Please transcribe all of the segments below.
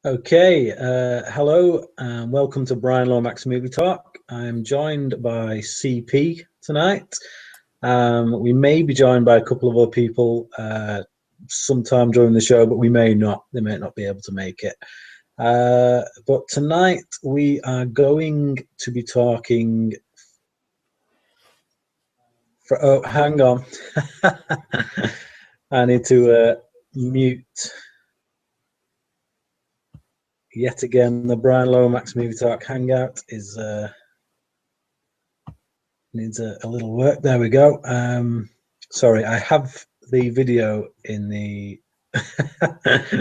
Okay, hello and welcome to Bryan Lomax Movie Talk. I'm joined by CP tonight. We may be joined by a couple of other people sometime during the show, but we may not. They may not be able to make it. But tonight we are going to be talking. Oh, hang on. I need to mute. Yet again, the Bryan Lomax Movie Talk Hangout is needs a little work. There we go. Sorry, I have the video in the.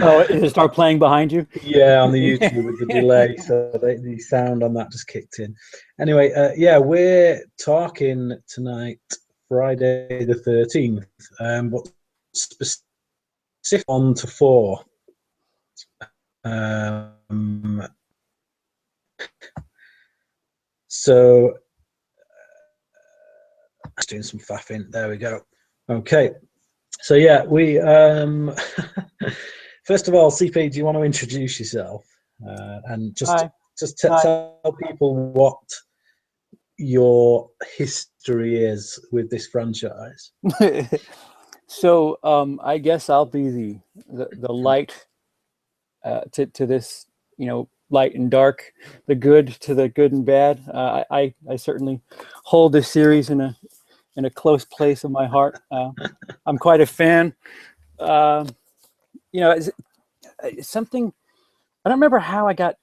Oh, it start playing behind you? Yeah, on the YouTube with the delay, so the sound on that just kicked in. Anyway, yeah, we're talking tonight, Friday the 13th, but specific 1 to 4. So doing some faffing. There we go. Okay. So yeah, we first of all, CP, do you want to introduce yourself and just tell people what your history is with this franchise? So I guess I'll be the light to this, light and dark, the good to the good and bad. I certainly hold this series in a close place in my heart. I'm quite a fan. It's something, I don't remember how I got.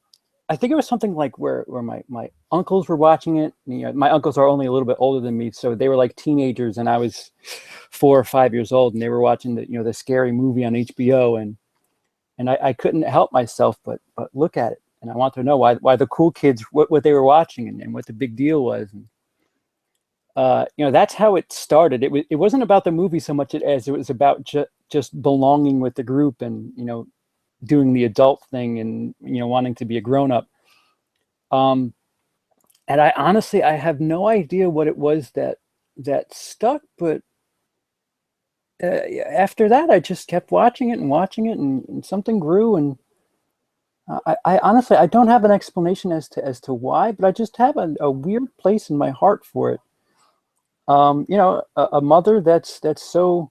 I think it was something like where my uncles were watching it. My uncles are only a little bit older than me, so they were like teenagers, and I was 4 or 5 years old, and they were watching the scary movie on HBO, and I couldn't help myself but look at it, and I want to know why the cool kids what they were watching and what the big deal was. And that's how it started. It wasn't about the movie so much as it was about just belonging with the group and doing the adult thing and wanting to be a grown-up. And I honestly have no idea what it was that stuck, but after that I just kept watching it and something grew, and I honestly I don't have an explanation as to why, but I just have a weird place in my heart for it. A mother that's so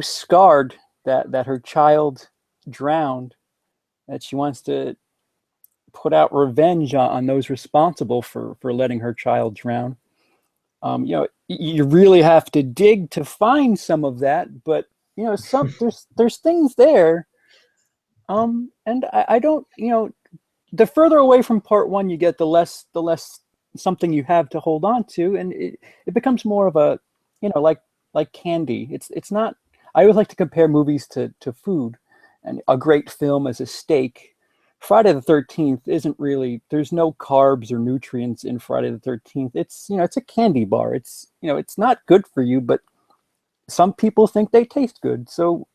scarred that her child drowned, that she wants to put out revenge on those responsible for letting her child drown. You really have to dig to find some of that, but there's things there. And I don't, the further away from part one you get, the less something you have to hold on to, and it becomes more of a, like candy. It's not. I always like to compare movies to food, and a great film is a steak. Friday the 13th isn't really. There's no carbs or nutrients in Friday the 13th. It's it's a candy bar. It's it's not good for you, but some people think they taste good. So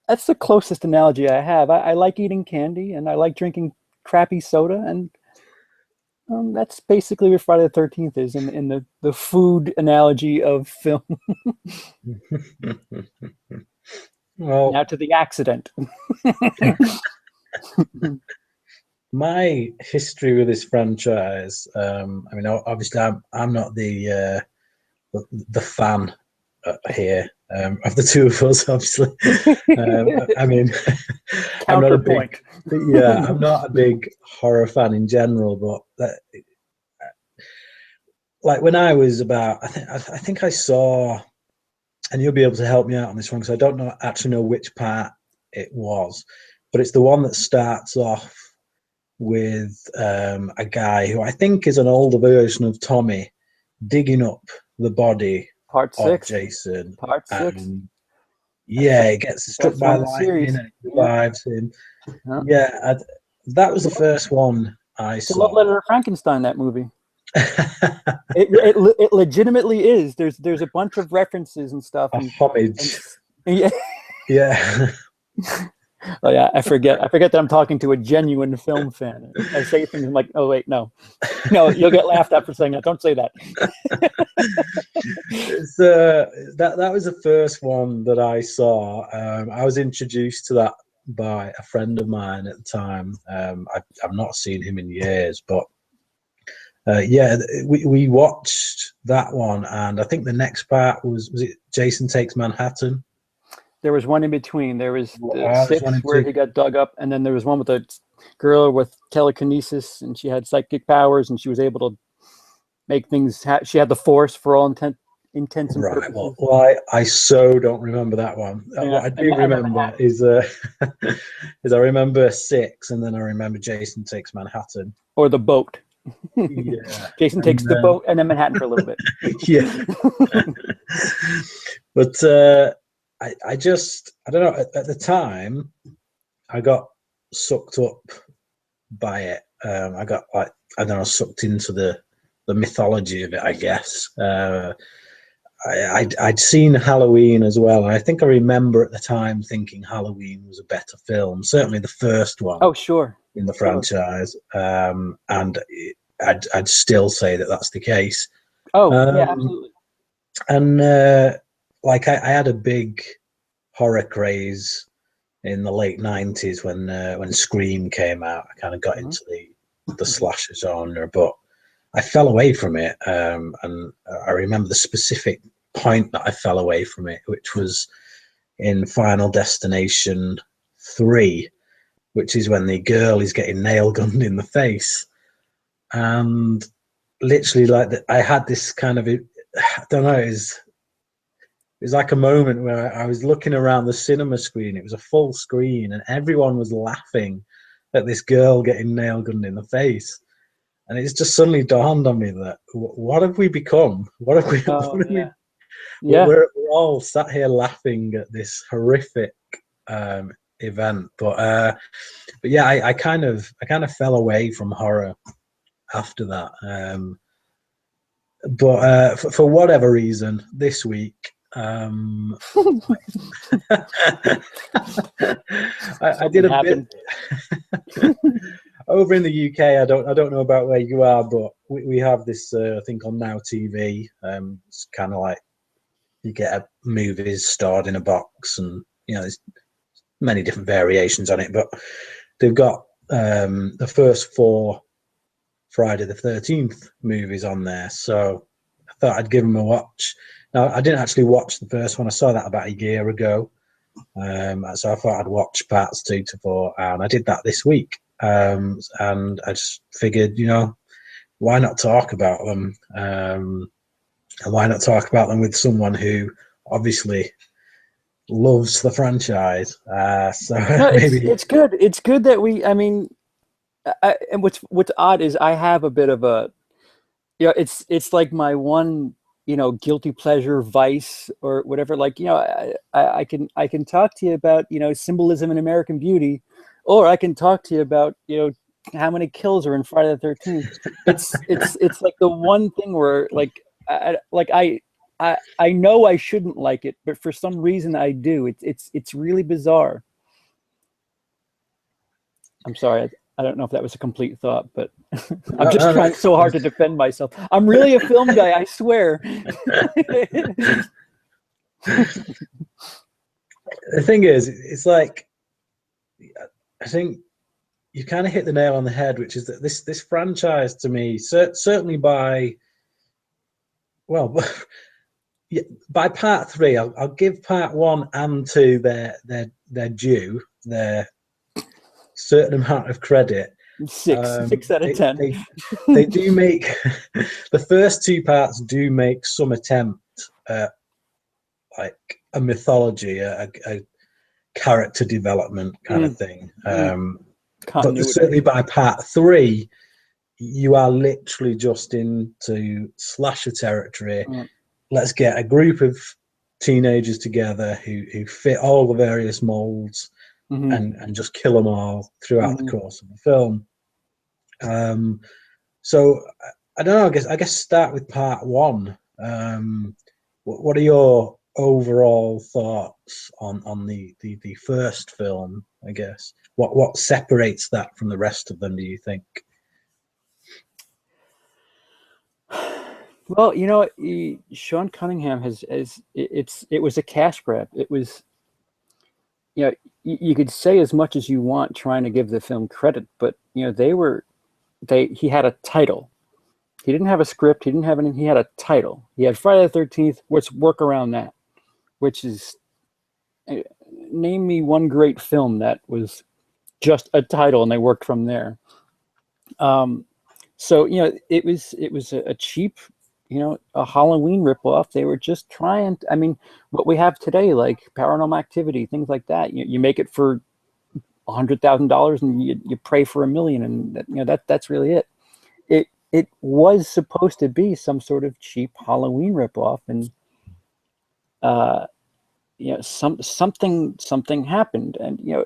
that's the closest analogy I have. I like eating candy, and I like drinking crappy soda, and that's basically what Friday the 13th is in the food analogy of film. Well, now to the accident. my history with this franchise, I mean, obviously I'm not the fan here of the two of us, obviously. I mean, I'm not a big, I'm not a big horror fan in general, but like when I was about, I think I saw, and you'll be able to help me out on this one because I don't actually know which part it was, but it's the one that starts off with a guy who I think is an older version of Tommy digging up the body Part 6. Jason. Part 6. Yeah, he gets struck by lightning and it revives him. Yeah, that was the first one I saw. Love Letter to Frankenstein, that movie. it legitimately is. There's a bunch of references and stuff. Homage. Yeah. Oh yeah, I forget that I'm talking to a genuine film fan. I say things I'm like, oh wait, no, you'll get laughed at for saying that. Don't say that. That was the first one that I saw. I was introduced to by a friend of mine at the time. I've not seen him in years, but yeah, we watched that one, and I think the next part was it Jason Takes Manhattan? There was one in between. There was the There's one 6 in where two. he got dug up, and then there was one with a girl with telekinesis, and she had psychic powers, and she was able to make things. She had the Force for all intents and Right. purposes. Well, I so don't remember that one. Yeah, What I do remember is is I remember 6, and then I remember Jason Takes Manhattan. or the boat. Yeah. Jason takes the boat and then Manhattan for a little bit. Yeah. But I don't know. At the time, I got sucked up by it. I got like, I don't know, sucked into the mythology of it, I guess. I'd seen Halloween as well, and I think I remember at the time thinking Halloween was a better film. Certainly the first one. Oh, sure. In the franchise, and I'd still say that that's the case. Oh, yeah, absolutely. And like I had a big horror craze in the late '90s when Scream came out. I kind of got into the slasher genre, but I fell away from it. And I remember the specific point that I fell away from it, which was in Final Destination 3, which is when the girl is getting nail gunned in the face. And literally, like, I had this kind of, I don't know, it was like a moment where I was looking around the cinema screen. It was a full screen, and everyone was laughing at this girl getting nail gunned in the face. And it's just suddenly dawned on me that what have we become? What have we? We're all sat here laughing at this horrific event, but yeah, I kind of fell away from horror after that. But for whatever reason, this week. I did a bit over in the UK. I don't know about where you are, but we have this thing on Now TV. It's kind of like you get movies stored in a box, and there's many different variations on it, but they've got the first 4 Friday the 13th movies on there, so I thought I'd give them a watch. Now, I didn't actually watch the first one. I saw that about a year ago, so I thought I'd watch parts 2 to 4, and I did that this week. And I just figured, why not talk about them, and why not talk about them with someone who obviously loves the franchise. So no, maybe it's good. It's good that we. I mean, and what's odd is I have a bit of a, it's like my one, guilty pleasure vice or whatever. Like, I can talk to you about symbolism in American Beauty, or I can talk to you about how many kills are in Friday the 13th. It's like the one thing where I know I shouldn't like it, but for some reason I do. It's really bizarre. I'm sorry. I don't know if that was a complete thought, but I'm just trying so hard to defend myself. I'm really a film guy, I swear. The thing is, it's like, I think you kind of hit the nail on the head, which is that this franchise, to me, certainly by part 3, I'll give part 1 and 2 their due, their certain amount of credit. 6 out of 10. They do make the first 2 parts do make some attempt at like a mythology, a character development kind of thing. But certainly by part 3, you are literally just into slasher territory. Let's get a group of teenagers together who fit all the various molds and just kill them all throughout the course of the film. So I don't know. I guess start with part 1. What are your overall thoughts on the first film? I guess what separates that from the rest of them, do you think? Well, Sean Cunningham it was a cash grab. It was, you could say as much as you want trying to give the film credit, but you know, he had a title. He didn't have a script. He didn't have anything. He had a title. He had Friday the 13th. Let's work around that, which is, name me one great film that was just a title and they worked from there. So, you know, it was a cheap, you know, a Halloween ripoff. They were just trying, I mean, what we have today, like Paranormal Activity, things like that, you make it for $100,000 and you pray for $1 million, and that, you know, that's really it. It was supposed to be some sort of cheap Halloween ripoff, and you know, something happened, and you know,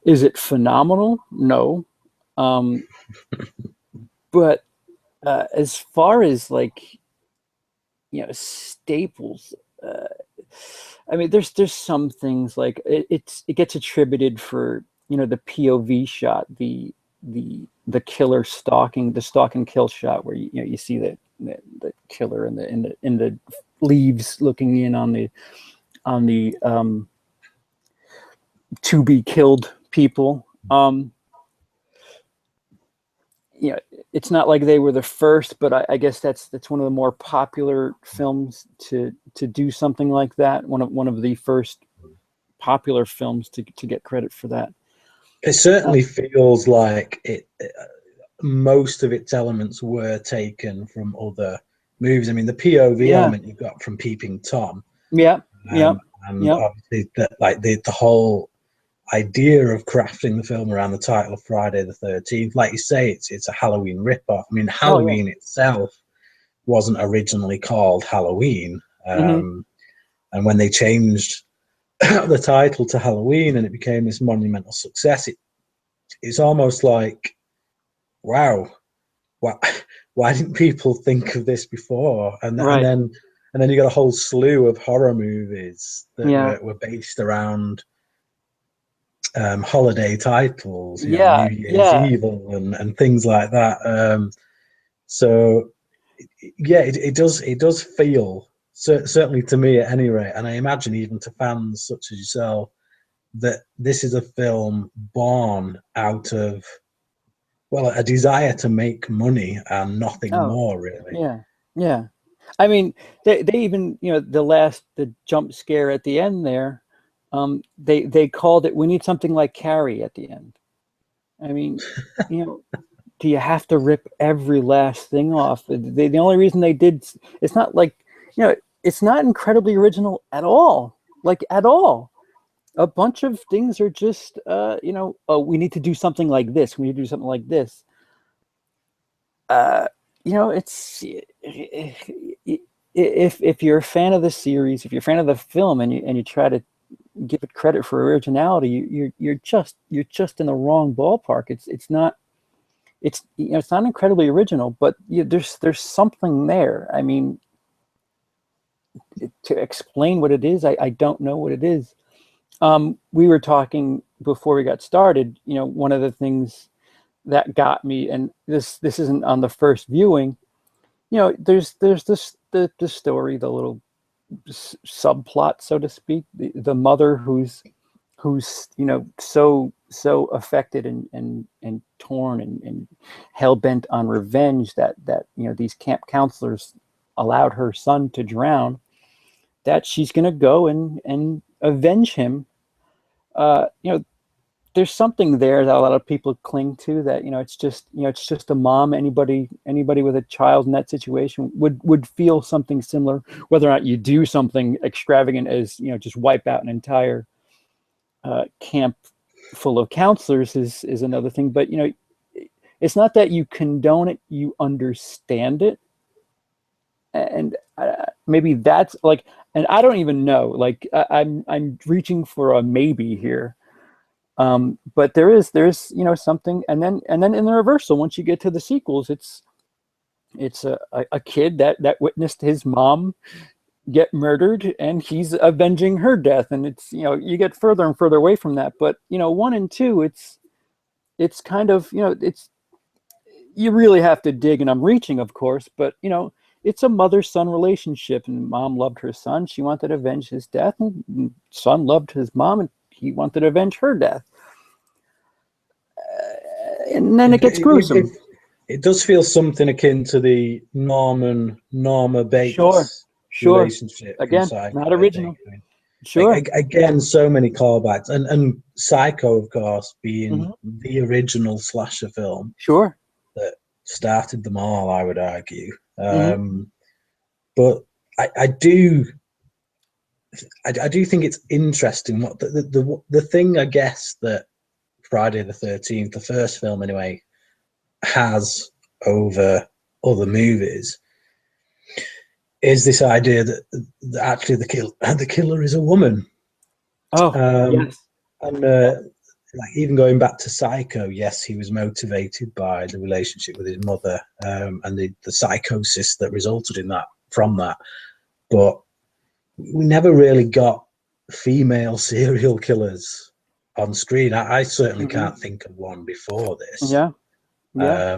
is it phenomenal? No, but as far as like, you know, staples, I mean, there's some things like it gets attributed for, you know, the POV shot, the killer stalking, the stalk and kill shot, where you see the killer in the leaves looking in on the to be killed people. You know, it's not like they were the first, but I guess that's one of the more popular films to do something like that. One of the first popular films to get credit for that. It certainly feels like most of its elements were taken from other movies. I mean, the POV element you got from Peeping Tom. Yeah. And obviously the whole idea of crafting the film around the title of Friday the 13th, like you say, it's a Halloween ripoff. I mean, Halloween itself wasn't originally called Halloween. And when they changed the title to Halloween and it became this monumental success, it's almost like, wow, why didn't people think of this before? And then you got a whole slew of horror movies that were based around holiday titles, you know, New Year's Evil and things like that. So yeah, it does feel, certainly to me at any rate, and I imagine even to fans such as yourself, that this is a film born out of, well, a desire to make money and nothing more, really. Yeah. I mean, they even, you know, the jump scare at the end there, they called it, we need something like Carrie at the end. I mean, you know, do you have to rip every last thing off? The only reason they did, it's not like, you know, it's not incredibly original at all, like at all. A bunch of things are just, you know, oh, we need to do something like this. We need to do something like this. You know, it's, if you're a fan of the series, if you're a fan of the film, and you try to give it credit for originality, you're just in the wrong ballpark. It's not, you know, it's not incredibly original, but there's something there. I mean, to explain what it is, I don't know what it is. We were talking before we got started, you know, one of the things that got me, and this isn't on the first viewing, you know, there's this the story, the little subplot, so to speak, the mother who's you know, so affected and torn and hell-bent on revenge that you know, these camp counselors allowed her son to drown, that she's going to go and avenge him. You know, there's something there that a lot of people cling to, that, you know, it's just a mom. Anybody with a child in that situation would feel something similar. Whether or not you do something extravagant as, you know, just wipe out an entire camp full of counselors is another thing. But, you know, it's not that you condone it, you understand it. And maybe that's like, and I don't even know, like, I'm reaching for a maybe here. But there's, you know, something, and then in the reversal, once you get to the sequels, it's a kid that witnessed his mom get murdered, and he's avenging her death, and it's, you know, you get further and further away from that. But, you know, 1 and 2, it's kind of, you know, it's, you really have to dig, and I'm reaching, of course, but, you know, it's a mother-son relationship, and mom loved her son. She wanted to avenge his death, and son loved his mom, and he wanted to avenge her death. And then it gets gruesome. It does feel something akin to the Norma Sure, Bates sure. relationship from Again, Psycho, not I original. think. I mean, Sure. again, so many callbacks, and Psycho, of course, being Mhm. the original slasher film Sure. that started them all, I would argue. Mhm. But I do think it's interesting what the thing, I guess, that Friday the 13th, the first film anyway, has over other movies is this idea that actually the killer is a woman. Oh, Um, yes. and like even going back to Psycho, yes, he was motivated by the relationship with his mother, and the psychosis that resulted in that from that. But we never really got female serial killers on screen. I certainly Mhm. can't think of one before this. Yeah. Yeah.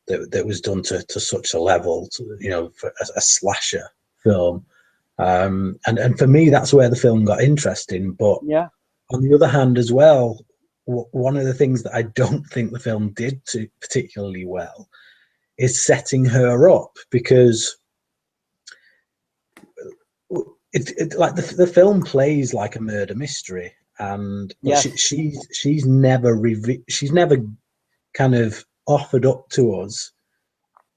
That was done to such a level, for a slasher film. And for me, that's where the film got interesting. But Yeah. on the other hand, as well, one of the things that I don't think the film did particularly well is setting her up, because like the film plays like a murder mystery, but Yes. she's never she's never kind of offered up to us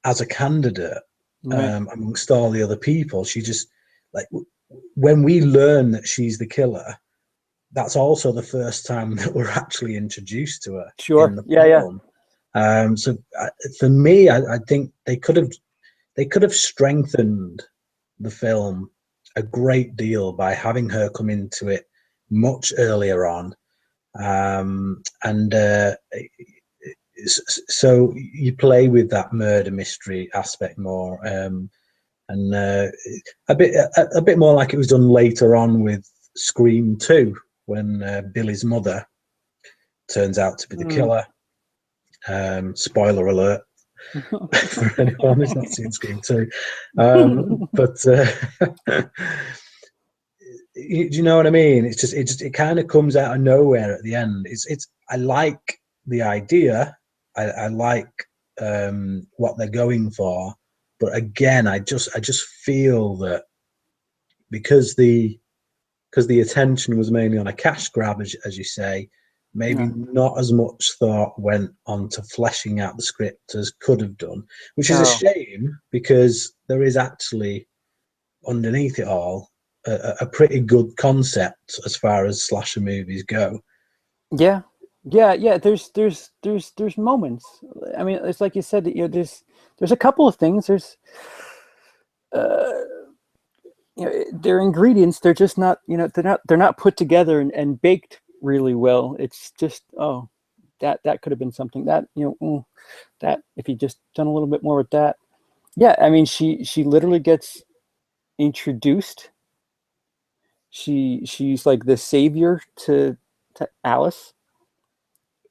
as a candidate, Right. amongst all the other people. She just, like, when we learn that she's the killer, that's also the first time that we're actually introduced to her in Sure. the Yeah. Yeah. film. So for me, I think they could have strengthened the film a great deal by having her come into it much earlier on, and so you play with that murder mystery aspect more, and a bit more like it was done later on with Scream 2, when Billy's mother turns out to be the Mm. killer. Spoiler alert for anyone who's not seen Scream 2. But do you know what I mean? It kind of comes out of nowhere at the end. I like the idea. I like what they're going for, but again, I just feel that because the attention was mainly on a cash grab, as you say, maybe Yeah. not as much thought went on to fleshing out the script as could have done, which is a Oh. shame, because there is actually underneath it all a pretty good concept as far as slasher movies go. Yeah. Yeah. Yeah. There's moments. I mean, it's like you said that there's a couple of things. There's uh their ingredients. They're just not, they're not put together and baked really well. It's just, oh, that could have been something that, that if you just done a little bit more with that. Yeah. I mean, she literally gets introduced. She's like the savior to Alice,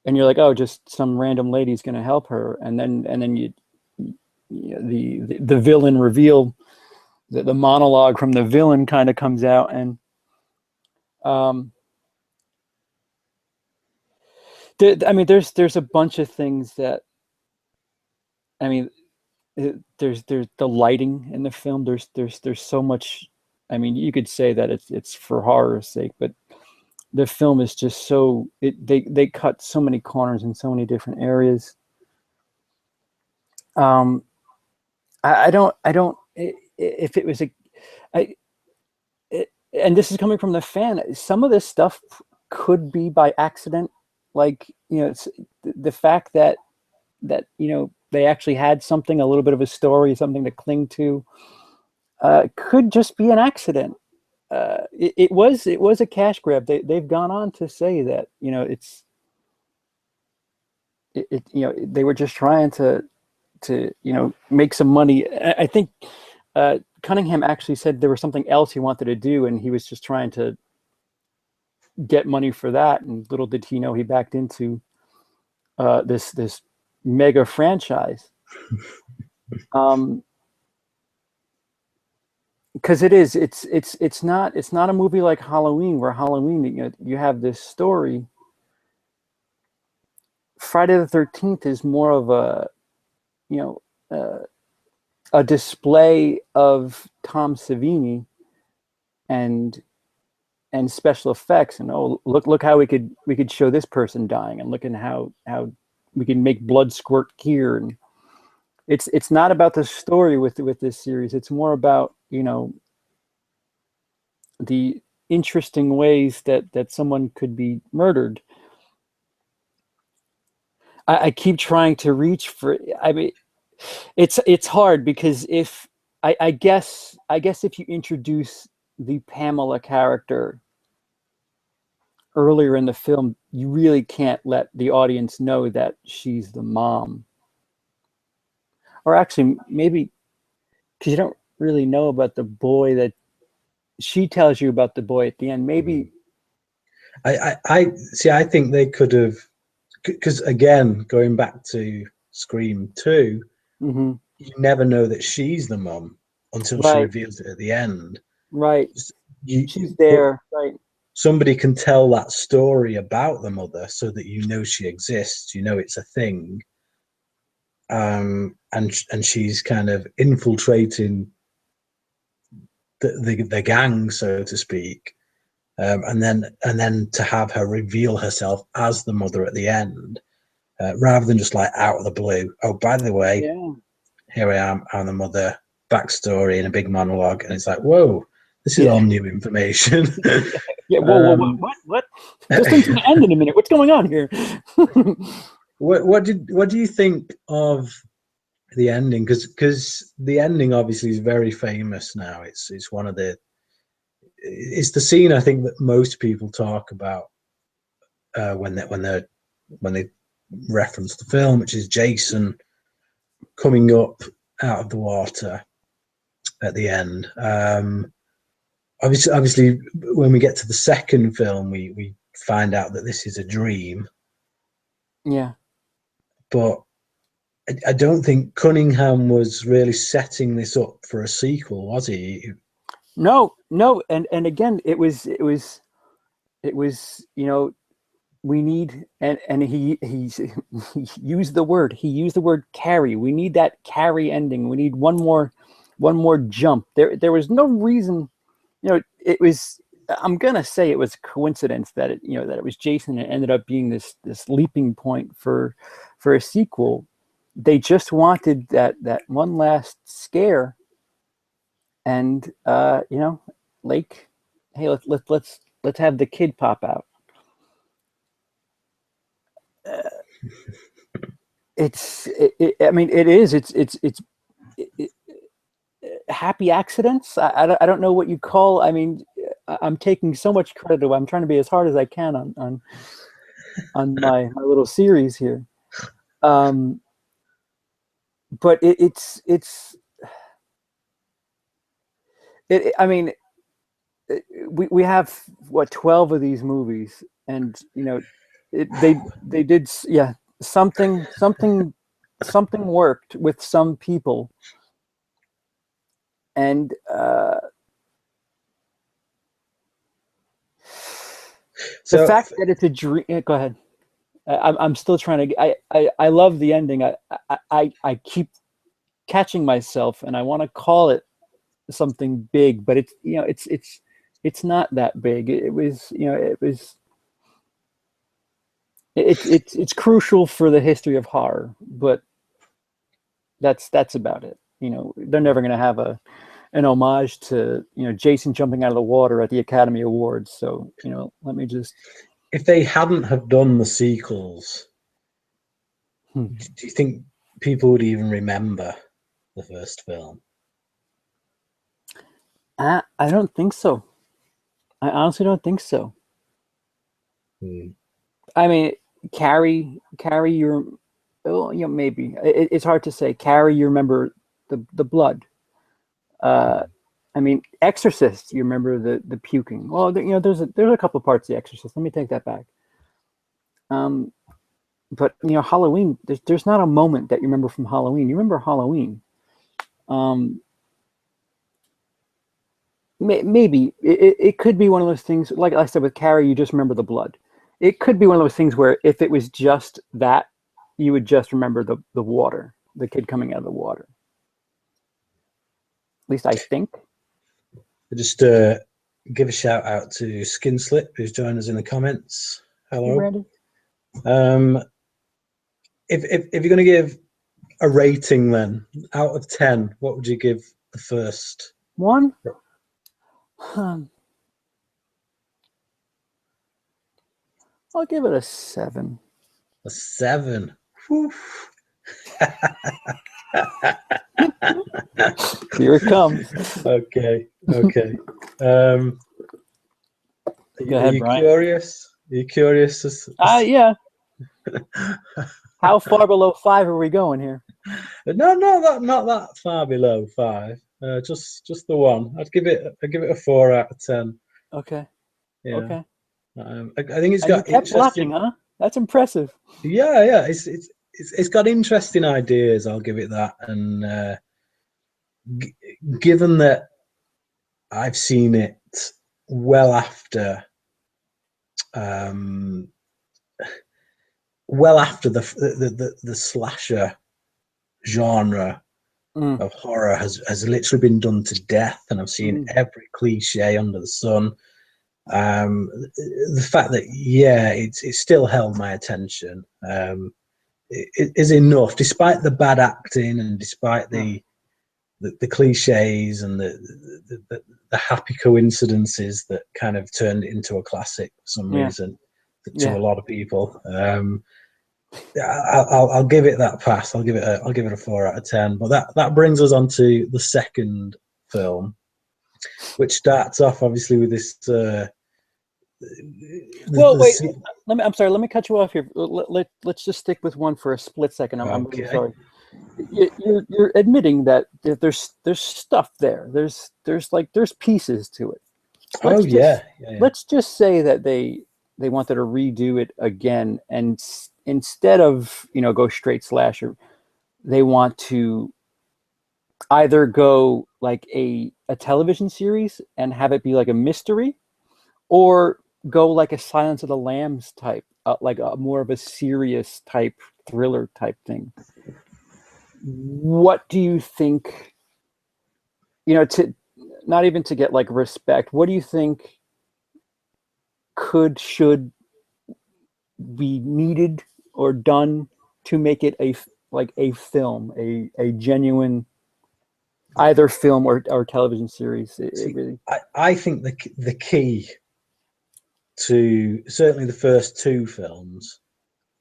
and you're like, oh, just some random lady's going to help her, and then the villain reveal, the monologue from the villain kind of comes out, and um I mean, there's a bunch of things that, I mean, there's the lighting in the film. There's so much. I mean, you could say that it's for horror's sake, but the film is just so, they cut so many corners in so many different areas. Um, I don't if it was a, I and this is coming from the fan. Some of this stuff could be by accident, like, it's the fact that they actually had something, a little bit of a story, something to cling to, could just be an accident. It was a cash grab. They've gone on to say that, they were just trying to make some money. I think Cunningham actually said there was something else he wanted to do, and he was just trying to get money for that. And little did he know, he backed into this mega franchise. Um, because it's not a movie like Halloween, where Halloween, you have this story. Friday the 13th is more of a, a display of Tom Savini and special effects, and look how we could show this person dying, and look at how we can make blood squirt here. And it's not about the story with this series. It's more about, the interesting ways that someone could be murdered. I keep trying to reach for, I mean, it's hard, because if I guess if you introduce the Pamela character earlier in the film, you really can't let the audience know that she's the mom. Or actually, maybe, because you don't really know about the boy, that she tells you about the boy at the end. Maybe. I see. I think they could have, because again, going back to Scream 2, Mm-hmm. you never know that she's the mum until she reveals it at the end. Right. She's there. Right. Somebody can tell that story about the mother so that you know she exists, you know it's a thing. And she's kind of infiltrating the gang, so to speak. And then to have her reveal herself as the mother at the end, rather than just like out of the blue. Oh, by the way, here I am, I'm the mother, backstory in a big monologue, and it's like, whoa, this is all new information. Whoa, what? This thing's gonna end in a minute. What's going on here? What do you think of the ending? Because the ending obviously is very famous now. It's one of the, it's the scene I think that most people talk about when they reference the film, which is Jason coming up out of the water at the end. Obviously, when we get to the second film, we find out that this is a dream. Yeah. But I don't think Cunningham was really setting this up for a sequel, was he? No, and again, it was we need, and he used the word carry. We need that carry ending. We need one more jump. There was no reason, it was, I'm gonna say it was a coincidence that it was Jason, and it ended up being this leaping point for a sequel. They just wanted that one last scare, and Lake, hey, let's have the kid pop out. It's happy accidents. I don't know what you call. I mean, I'm taking so much credit. I'm trying to be as hard as I can on my little series here. But I mean, we have what, 12 of these movies, and they did, something worked with some people, and the fact that it's a dream. Go ahead. I'm still trying to. I love the ending. I keep catching myself, and I want to call it something big, but it's not that big. It's crucial for the history of horror, but that's about it. They're never going to have an homage to Jason jumping out of the water at the Academy Awards. So let me just. If they hadn't have done the sequels, do you think people would even remember the first film? I don't think so. I honestly don't think so. I mean, Carrie, your, maybe it's hard to say. Carrie, you remember the blood. I mean, Exorcist, you remember the puking. Well, there's a couple parts of the Exorcist. Let me take that back. But Halloween, there's not a moment that you remember from Halloween. You remember Halloween. maybe it could be one of those things. Like I said with Carrie, you just remember the blood. It could be one of those things where if it was just that, you would just remember the water, the kid coming out of the water. At least I think. Just give a shout out to Skinslip, who's joined us in the comments. Hello. Hey, Brandon. If you're going to give a rating, then out of 10, what would you give the first one? I'll give it a 7. A 7. Here it comes. Okay. Go ahead, you Brian. curious? Are you curious? Yeah. How far below 5 are we going here? No, not that far below 5. Just the 1. I'd give it a 4 out of 10. Okay. Yeah. Okay. I think it's got. You kept watching, huh? That's impressive. Yeah. It's got interesting ideas. I'll give it that. And given that I've seen it well after the slasher genre of horror has literally been done to death, and I've seen every cliche under the sun. The fact that it still held my attention it is enough, despite the bad acting and despite the cliches and the happy coincidences that kind of turned it into a classic for some reason to a lot of people. I'll give it that pass. I'll give it a 4 out of 10. But that brings us on to the second film, which starts off obviously with this. Wait. I'm sorry. Let me cut you off here. Let's just stick with one for a split second. I'm really sorry. You're admitting that there's stuff there. There's pieces to it. Let's just say that they wanted to redo it again, and instead of go straight slasher, they want to either go like a television series and have it be like a mystery, or go like a Silence of the Lambs type, like a more of a serious type thriller type thing. What do you think, to not even to get like respect, what do you think should be needed or done to make it a film, a genuine either film or television series? I think the key to certainly the first 2 films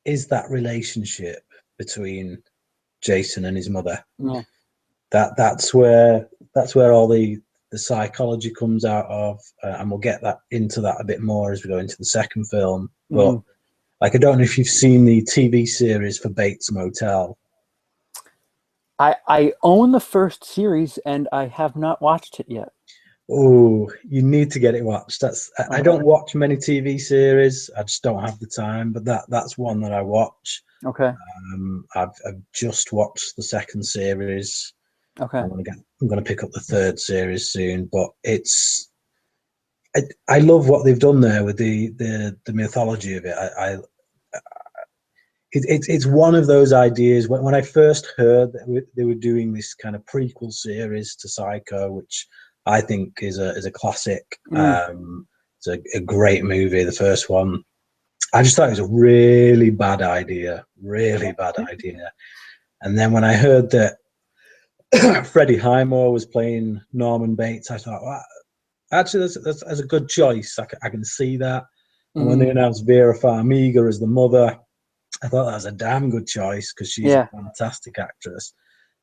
is that relationship between Jason and his mother. Yeah. That's where all the psychology comes out of, and we'll get into that a bit more as we go into the second film. But I don't know if you've seen the TV series for Bates Motel. I own the first series and I have not watched it yet. Oh, you need to get it watched. I don't watch many TV series. I just don't have the time. But that's one that I watch. Okay. I've just watched the second series. Okay. I'm going to pick up the third series soon. But I love what they've done there with the mythology of it. It's one of those ideas. When I first heard that they were doing this kind of prequel series to Psycho, which I think is a classic. It's a great movie, the first one. I just thought it was a really bad idea. And then when I heard that Freddie Highmore was playing Norman Bates, I thought, well, actually, that's a good choice. I can see that. And when they announced Vera Farmiga as the mother, I thought that was a damn good choice because she's a fantastic actress.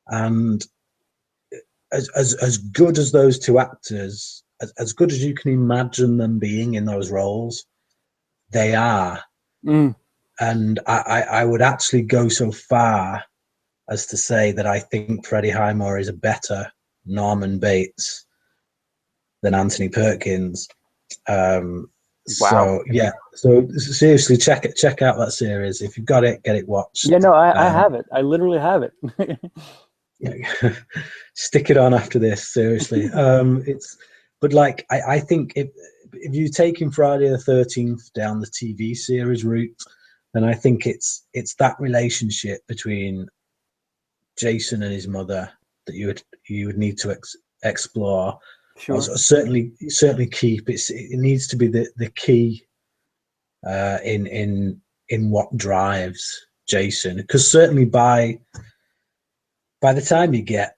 And as good as those 2 actors, as good as you can imagine them being in those roles, they are. And I would actually go so far as to say that I think Freddie Highmore is a better Norman Bates than Anthony Perkins. Wow. So seriously, check out that series. If you've got it, get it watched. Yeah, no, I have it. I literally have it. Stick it on after this, seriously. but like I think if you're taking Friday the 13th down the TV series route, then I think it's that relationship between Jason and his mother that you would need to explore. Sure. Certainly keep it needs to be the key in what drives Jason, because certainly by the time you get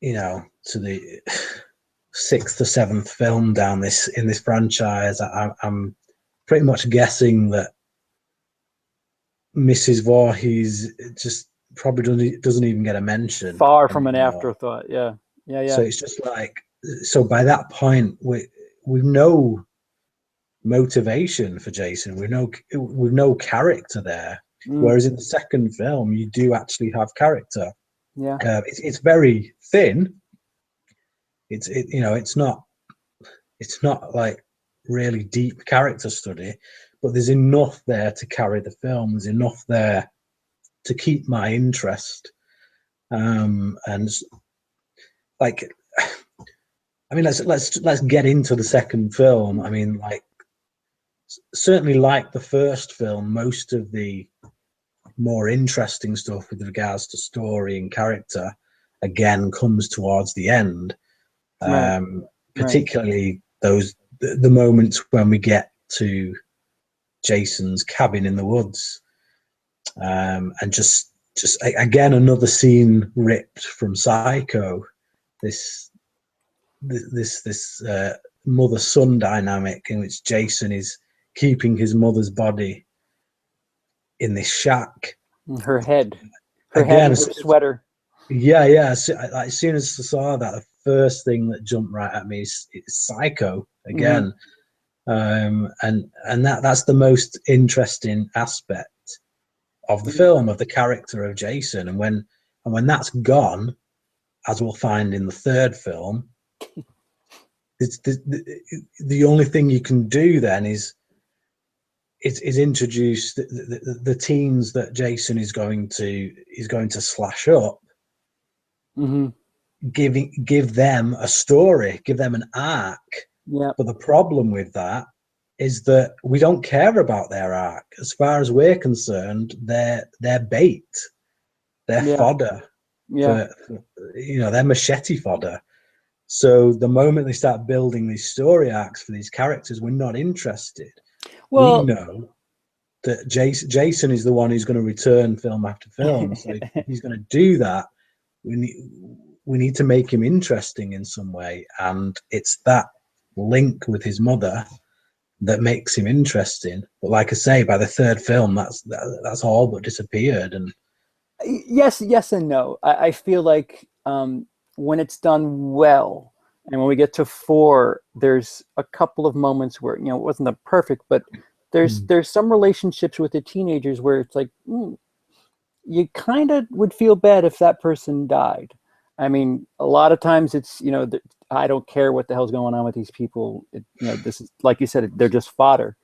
to the sixth or seventh film down in this franchise, I'm pretty much guessing that Mrs. Voorhees just probably doesn't even get a mention. Far from an afterthought. Yeah. So it's just like, so by that point we've no motivation for Jason. We've no character there. Whereas in the second film, you do actually have character. Yeah. It's very thin. It's not like really deep character study, but there's enough there to carry the film. There's enough there to keep my interest. And like, I mean, let's get into the second film. I mean, like, certainly like the first film, most of the more interesting stuff with regards to story and character again comes towards the end. Particularly the moments when we get to Jason's cabin in the woods, and just again another scene ripped from Psycho. This mother-son dynamic in which Jason is keeping his mother's body in this shack. Her head and her sweater. Yeah. As soon as I saw that, the first thing that jumped right at me is Psycho again. And that's the most interesting aspect of the film, of the character of Jason. And when that's gone, as we'll find in the third film, it's the only thing you can do then is introduce the teens that Jason is going to slash up. Give them a story, give them an arc. Yeah. But the problem with that is that we don't care about their arc. As far as we're concerned, they're bait, they're fodder. Yeah. They're machete fodder. So the moment they start building these story arcs for these characters, we're not interested. Well, we know that Jason is the one who's going to return film after film. So if he's going to do that, we need to make him interesting in some way. And it's that link with his mother that makes him interesting. But like I say, by the third film, that's all but disappeared. And yes and no. I feel like when it's done well, and when we get to 4, there's a couple of moments where, it wasn't the perfect, but there's some relationships with the teenagers where it's like, you kind of would feel bad if that person died. I mean, a lot of times it's, I don't care what the hell's going on with these people. This is, like you said, they're just fodder.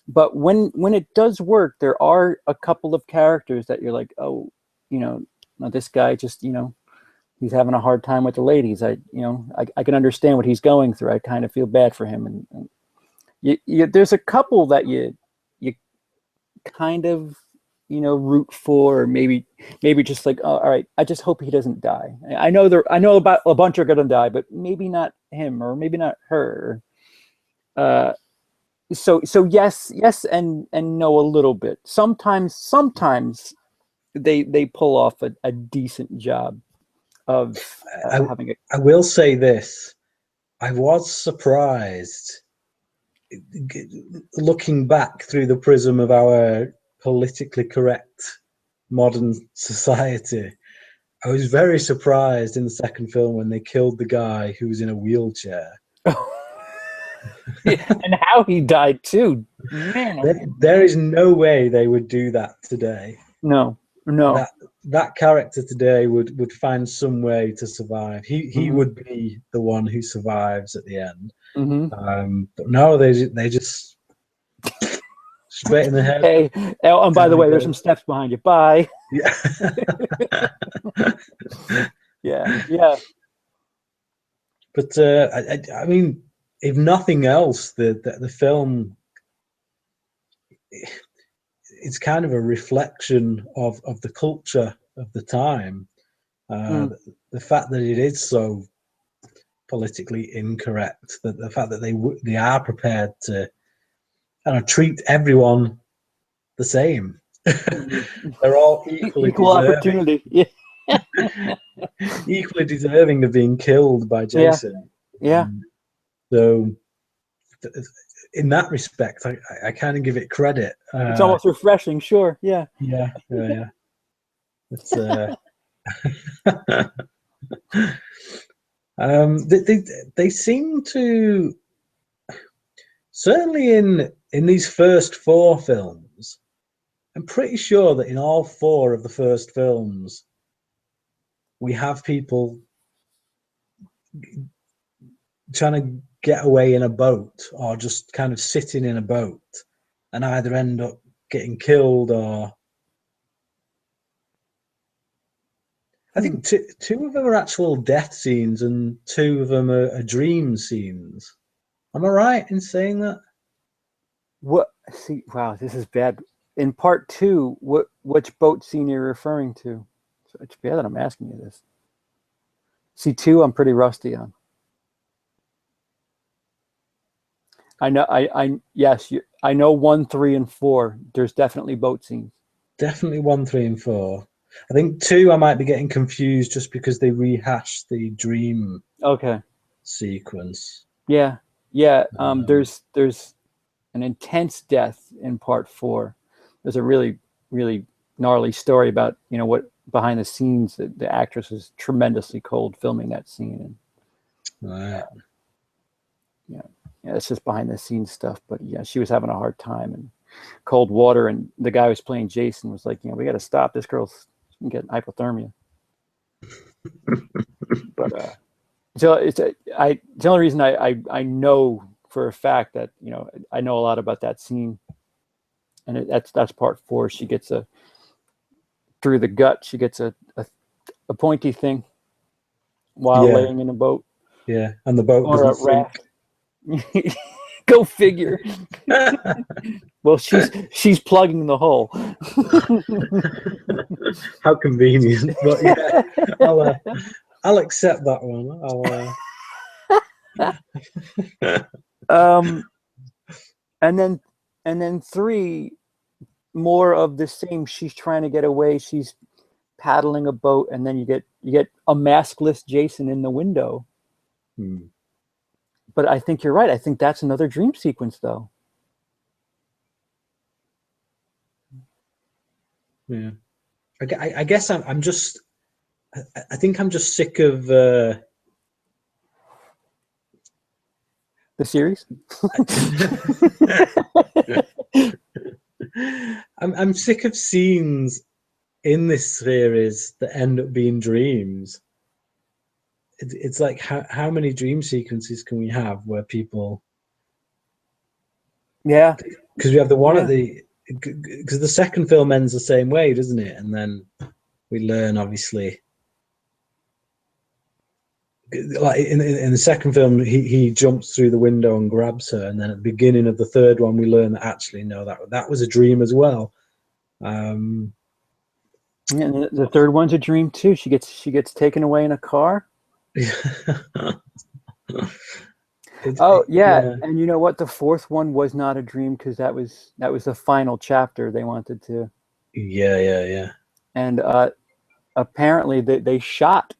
But when it does work, there are a couple of characters that you're like, oh, this guy just, he's having a hard time with the ladies. I can understand what he's going through. I kind of feel bad for him. And there's a couple that you kind of, root for, or maybe just like, oh, all right, I just hope he doesn't die. I know about a bunch are going to die, but maybe not him, or maybe not her. So yes and no a little bit. Sometimes they pull off a decent job of having it. I will say this: I was surprised, looking back through the prism of our politically correct modern society. I was very surprised in the second film when they killed the guy who was in a wheelchair. And how he died too. Man, there is no way they would do that today. No. That character today would find some way to survive. He would be the one who survives at the end. But no, they just straight in the head. Hey, and by the way, there's some steps behind you. Bye. Yeah. Yeah. But I mean, if nothing else, the film, it's kind of a reflection of the culture of the time. The fact that it is so politically incorrect, that the fact that they are prepared to kind of treat everyone the same. They're all equally equal deserving. opportunity. Yeah. Equally deserving of being killed by Jason. Yeah. So in that respect, I kind of give it credit. It's almost refreshing. Sure. Yeah. Yeah. It's they seem to, certainly in these first 4 films, I'm pretty sure that in all 4 of the first films, we have people trying to get away in a boat, or just kind of sitting in a boat, and either end up getting killed, or I think 2 of them are actual death scenes and 2 of them are dream scenes. Am I right in saying that? What? See, wow, this is bad. In part 2, which boat scene you're referring to? So it's bad that I'm asking you this. See, 2, I'm pretty rusty on. I know. Yes. I know 1, 3, and 4. There's definitely boat scenes. Definitely 1, 3, and 4. I think 2, I might be getting confused just because they rehashed the dream sequence. Yeah. There's an intense death in part 4. There's a really, really gnarly story about, what behind the scenes, the actress was tremendously cold filming that scene. Right. Yeah, it's just behind the scenes stuff. But yeah, she was having a hard time, and cold water, and the guy who was playing Jason was like, we got to stop. This girl's getting hypothermia. But so the only reason I know for a fact that I know a lot about that scene, and that's part 4. She gets through the gut. She gets a pointy thing while laying in a boat. Yeah, and the boat or doesn't a raft. Go figure. Well, she's plugging the hole. How convenient. But yeah, I'll accept that one. And then 3, more of the same. She's trying to get away. She's paddling a boat, and then you get a maskless Jason in the window. But I think you're right. I think that's another dream sequence, though. Yeah, I guess I'm just. I think I'm just sick of the series. I'm sick of scenes in this series that end up being dreams. It's like how many dream sequences can we have where people? Yeah, because we have the one at the because the second film ends the same way, doesn't it? And then we learn, obviously, like in the second film, he jumps through the window and grabs her, and then at the beginning of the third one, we learn that actually no, that was a dream as well. And the third one's a dream too. She gets taken away in a car. Yeah. And you know what? The fourth one was not a dream because that was the final chapter they wanted to. Yeah. And apparently they shot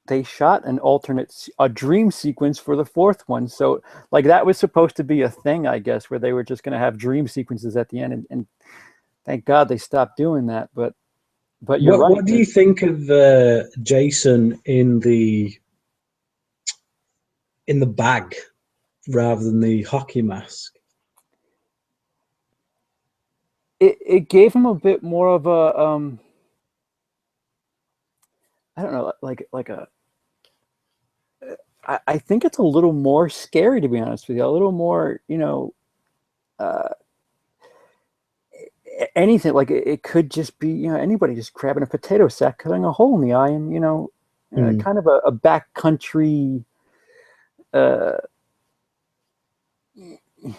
an alternate dream sequence for the fourth one. So like that was supposed to be a thing, I guess, where they were just going to have dream sequences at the end, and thank God they stopped doing that. But you're right. What do you think of Jason in the bag rather than the hockey mask? It gave him a bit more of a I don't know, like a. I think it's a little more scary, to be honest with you. A little more, anything. Like it could just be, anybody just grabbing a potato sack, cutting a hole in the eye, and kind of a backcountry you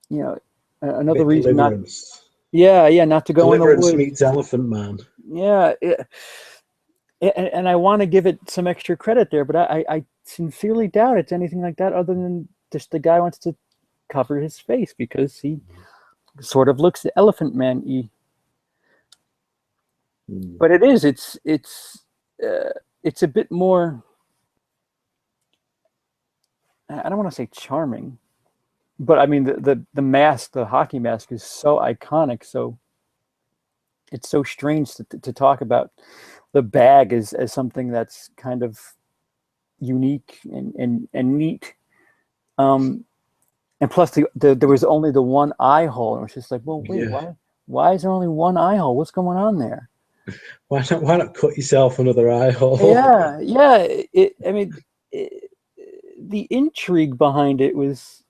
know, A another bit reason not. Deliverance. Yeah, not to go in the Deliverance woods. meets Elephant Man. Yeah, and I want to give it some extra credit there, but I sincerely doubt it's anything like that, other than just the guy wants to cover his face because he sort of looks Elephant Man-y. But it is. It's a bit more. I don't want to say charming, but I mean the mask, the hockey mask, is so iconic. So it's so strange to talk about the bag as something that's kind of unique and neat. And plus there was only the one eye hole, and it was just like, well, wait, why is there only one eye hole? What's going on there? Why not cut yourself another eye hole? Yeah. I mean, the intrigue behind it was.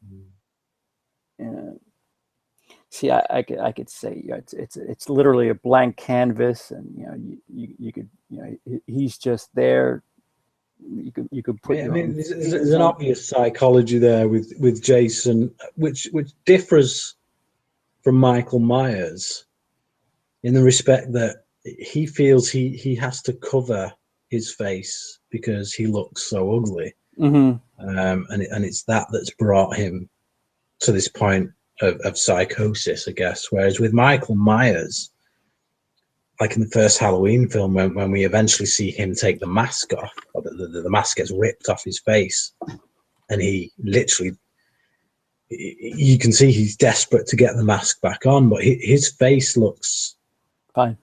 See, I could say, it's literally a blank canvas, and you could, he's just there. You could put your own. There's an obvious psychology there with Jason, which differs from Michael Myers in the respect that he feels he has to cover his face because he looks so ugly, and it's that's brought him to this point of psychosis, I guess. Whereas with Michael Myers, like in the first Halloween film, when we eventually see him take the mask off, or the mask gets ripped off his face, and he literally, you can see he's desperate to get the mask back on, but his face looks fine.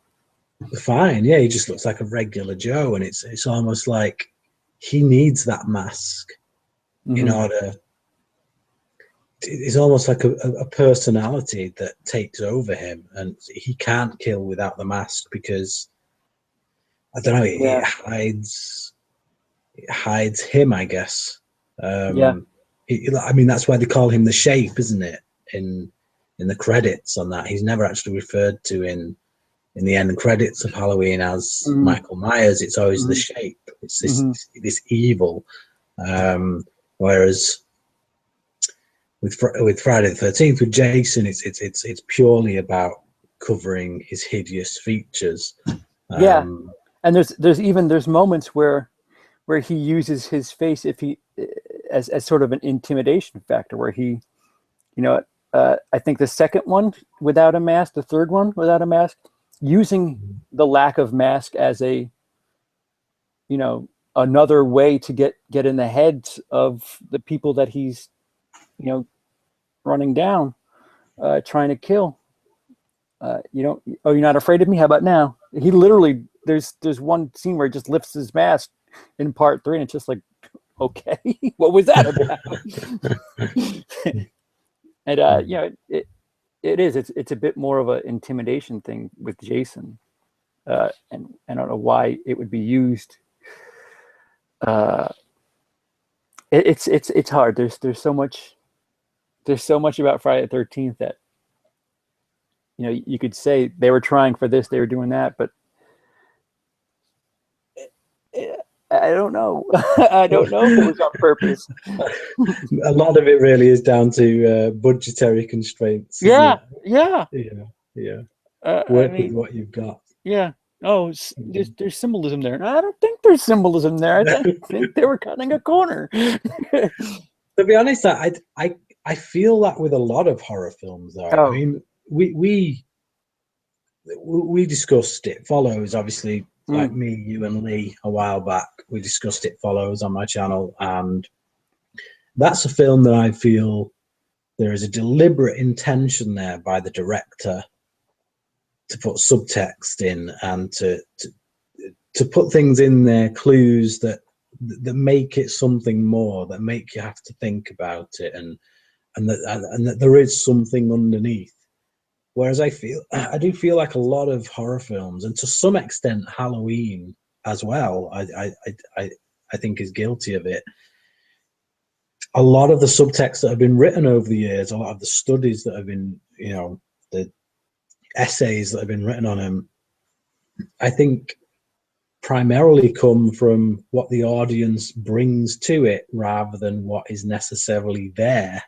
Yeah, he just looks like a regular Joe, and it's almost like he needs that mask in order. It's almost like a personality that takes over him, and he can't kill without the mask because, I don't know, it hides him, I guess. I mean, that's why they call him the Shape, isn't it? In the credits on that, he's never actually referred to in the end credits of Halloween as Michael Myers. It's always the Shape. It's this evil. Whereas with Friday the 13th, with Jason, it's purely about covering his hideous features. And there's moments where he uses his face as sort of an intimidation factor, where he, I think the second one without a mask, the third one without a mask, using the lack of mask as a, another way to get in the heads of the people that he's, running down, trying to kill. You're not afraid of me? How about now? He literally, there's one scene where he just lifts his mask in part 3, and it's just like, okay, what was that about? And it's a bit more of an intimidation thing with Jason, and I don't know why it would be used. It's hard. There's so much about Friday the 13th that you could say they were trying for this, they were doing that, but I don't know. I don't know if it was on purpose. A lot of it really is down to budgetary constraints. Yeah. Work with what you've got. Yeah. Oh, there's symbolism there. I don't think there's symbolism there. I think they were cutting a corner. To be honest, I feel that with a lot of horror films, though. I mean, we discussed It Follows, obviously, like me, you, and Lee a while back. We discussed It Follows on my channel, and that's a film that I feel there is a deliberate intention there by the director to put subtext in and to put things in there, clues that make it something more, that make you have to think about it, and that there is something underneath. Whereas I do feel like a lot of horror films, and to some extent Halloween as well, I think is guilty of it. A lot of the subtext that have been written over the years, a lot of the studies that have been, the essays that have been written on them, I think primarily come from what the audience brings to it rather than what is necessarily there.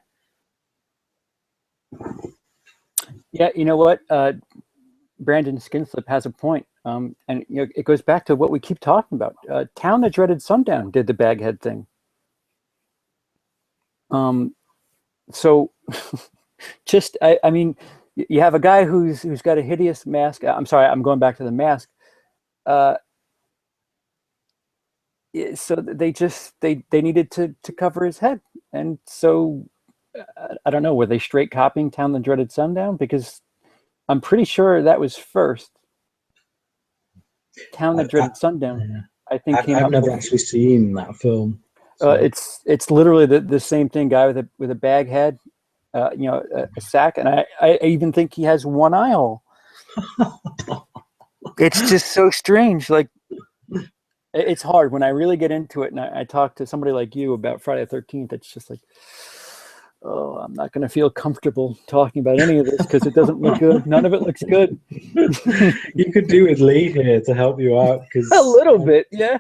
Yeah, you know what? Brandon Skinslip has a point. And it goes back to what we keep talking about. Town That Dreaded Sundown did the Baghead thing. So just, I mean, you have a guy who's got a hideous mask. I'm sorry, I'm going back to the mask. So they needed to cover his head. And so, I don't know, were they straight copying Town That Dreaded Sundown? Because I'm pretty sure that was first. Town That Dreaded Sundown, I think came I've out. never actually seen that film. So. It's literally the same thing. Guy with a bag head, a sack, and I even think he has one eye hole. It's just so strange. Like, it's hard when I really get into it, and I talk to somebody like you about Friday the 13th. It's just like, oh, I'm not going to feel comfortable talking about any of this because it doesn't look good. None of it looks good. You could do with Lee here to help you out, because a little bit, yeah.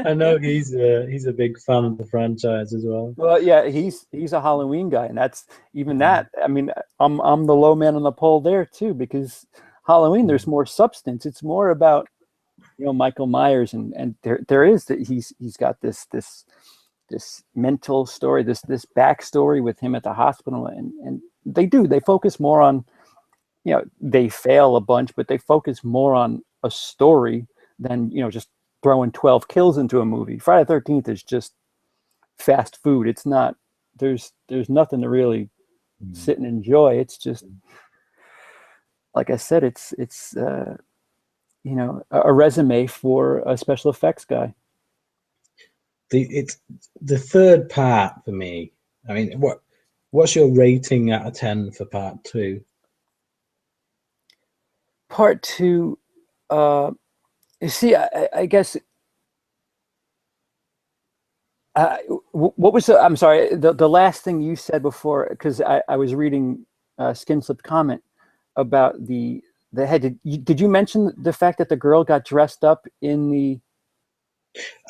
I know he's a big fan of the franchise as well. Well, yeah, he's a Halloween guy, and that's even that. I mean, I'm the low man on the pole there too, because Halloween, there's more substance. It's more about, Michael Myers, and there is that he's got this mental story, this backstory with him at the hospital, and they focus more on, they fail a bunch, but they focus more on a story than just throwing 12 kills into a movie. Friday the 13th is just fast food. It's not, there's nothing to really sit and enjoy. It's just, like I said, it's a resume for a special effects guy. It's the third part for me. I mean, what's your rating out of 10 for part 2? Part 2, you see, I guess. What was I'm sorry, the last thing you said before, because I was reading Skinslip comment about the head. Did you mention the fact that the girl got dressed up in the?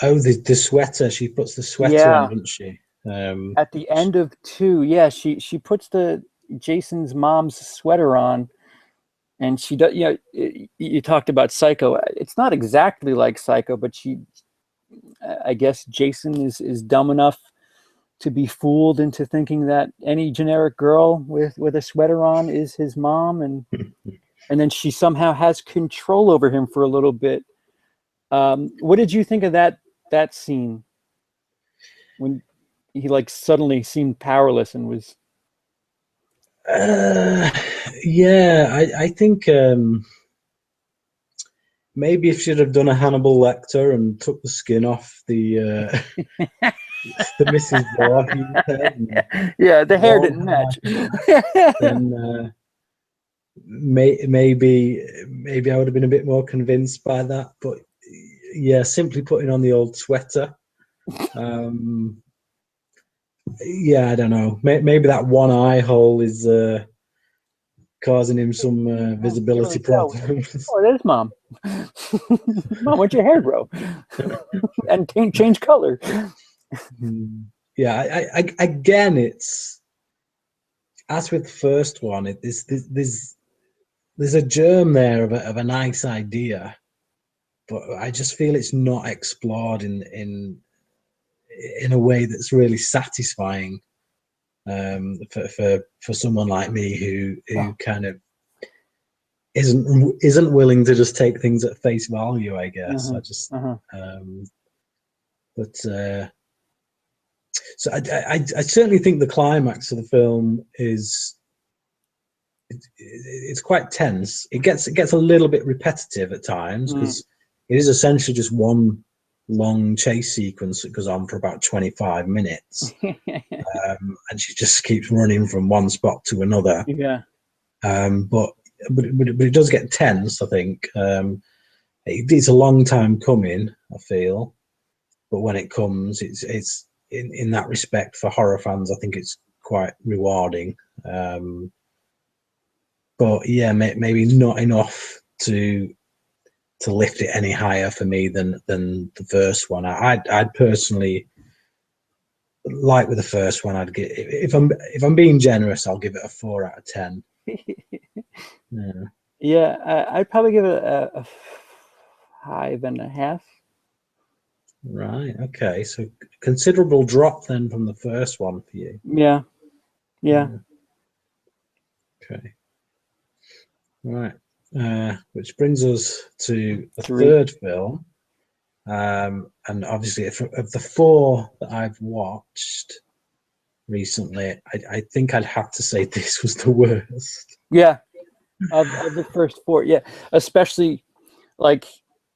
Oh, the sweater. She puts the sweater on, doesn't she? At the end of 2, yeah, she puts the Jason's mom's sweater on, and she does. You talked about Psycho. It's not exactly like Psycho, but I guess Jason is dumb enough to be fooled into thinking that any generic girl with a sweater on is his mom, and then she somehow has control over him for a little bit. What did you think of that scene when he suddenly seemed powerless and was? Yeah, I think maybe if she'd have done a Hannibal Lecter and took the skin off the Mrs. Voorhees head. Yeah, the hair didn't match. Then maybe I would have been a bit more convinced by that. But yeah, simply putting on the old sweater. Yeah, I don't know. Maybe that one eye hole is causing him some visibility problems. Oh, there's Mom. Mom, what's your hair grow? And change color. Yeah, again, it's as with the first one. There's a germ there of a nice idea, but I just feel it's not explored in a way that's really satisfying for someone like me who kind of isn't willing to just take things at face value, I guess. I just but so I certainly think the climax of the film is it's quite tense. It gets a little bit repetitive at times, because it is essentially just one long chase sequence that goes on for about 25 minutes. And she just keeps running from one spot to another. Yeah. But it does get tense, I think. It's a long time coming, I feel. But when it comes, it's in that respect, for horror fans, I think it's quite rewarding. But yeah, maybe not enough to lift it any higher for me than the first one. I'd personally like with the first one, I'd give, if I'm being generous, I'll give it a 4 out of 10. Yeah. Yeah, I'd probably give it a 5.5. Right. Okay. So considerable drop then from the first one for you. Yeah. Yeah. Okay. Right. Which brings us to the 3. third film. And obviously, of the 4 that I've watched recently, I think I'd have to say this was the worst. Yeah. Of the first 4, yeah. Especially, like,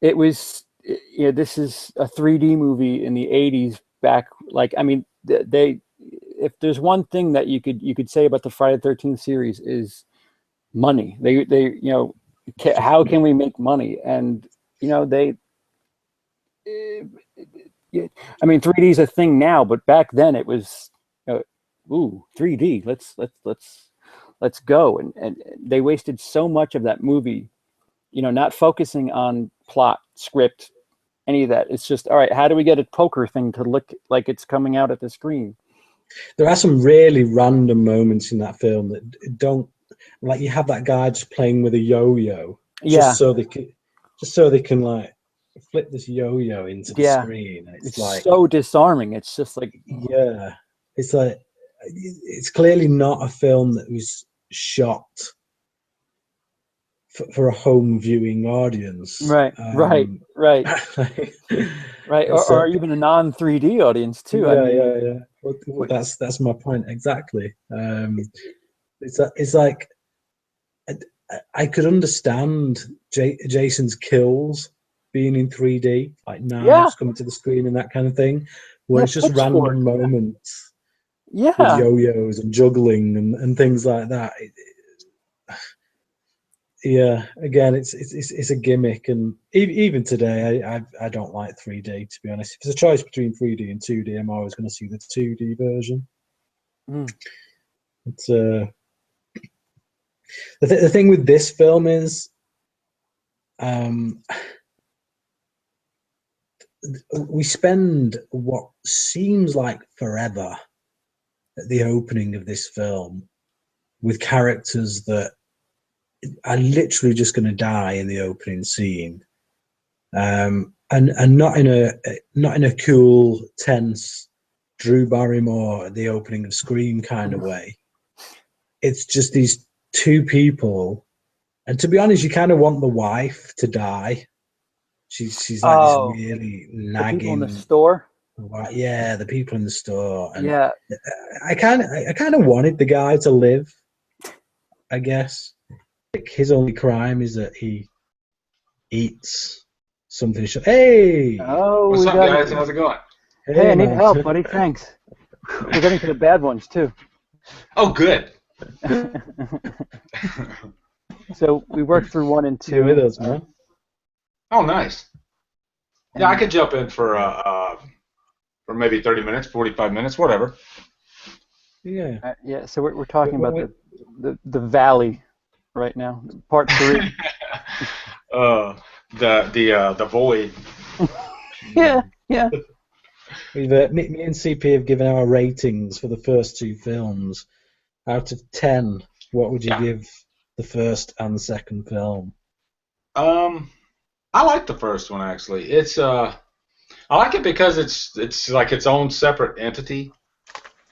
it was, you know, this is a 3D movie in the 80s back, like, I mean, they, if there's one thing that you could say about the Friday the 13th series is money. They you know, how can we make money? And, you know, they, I mean, 3D is a thing now, but back then it was, ooh, 3D. Let's go. And they wasted so much of that movie, you know, not focusing on plot, script, any of that. It's just, all right, how do we get a poker thing to look like it's coming out at the screen? There are some really random moments in that film that don't, like, you have that guy just playing with a yo-yo, Yeah, so they can like flip this yo-yo into the yeah. screen. And It's like, so disarming. It's just like, yeah, it's like, it's clearly not a film that was shot for a home viewing audience. right, right, right, right, So or even a non 3D audience too. I yeah, mean, yeah, yeah. Well, that's my point exactly. It's like I could understand Jason's kills being in 3D, like yeah, knives coming to the screen and that kind of thing, where yeah, it's just pitchfork, random moments with yeah, yo-yos and juggling and things like that. Yeah, again, it's a gimmick, and even today, I don't like 3D, to be honest. If there's a choice between 3D and 2D, I'm always going to see the 2D version. mm. It's the thing with this film is, um, we spend what seems like forever at the opening of this film with characters that are literally just going to die in the opening scene, and not in a cool, tense Drew Barrymore at the opening of Scream kind of way. It's just these 2 people, and to be honest, you kind of want the wife to die. She's like this Oh, really the people in the nagging. store, Yeah, the people in the store, and yeah, I kind of wanted the guy to live. I guess like his only crime is that he eats something. Hey, oh, What's we up, got guys? it. How's it going? Hey, hey, I need man. help, buddy. Thanks. We're getting to the bad ones too. Oh, good. So we worked through 1 and 2. You're with us, man. Oh, nice. Yeah, I And could jump in for maybe 30 minutes, 45 minutes, whatever. Yeah. yeah, so we're talking about Wait. the valley right now, part 3. The void. Yeah, yeah. We've me and CP have given our ratings for the first 2 films. Out of 10, what would you Yeah. give the first and second film? I like the first one actually. I like it because it's like its own separate entity,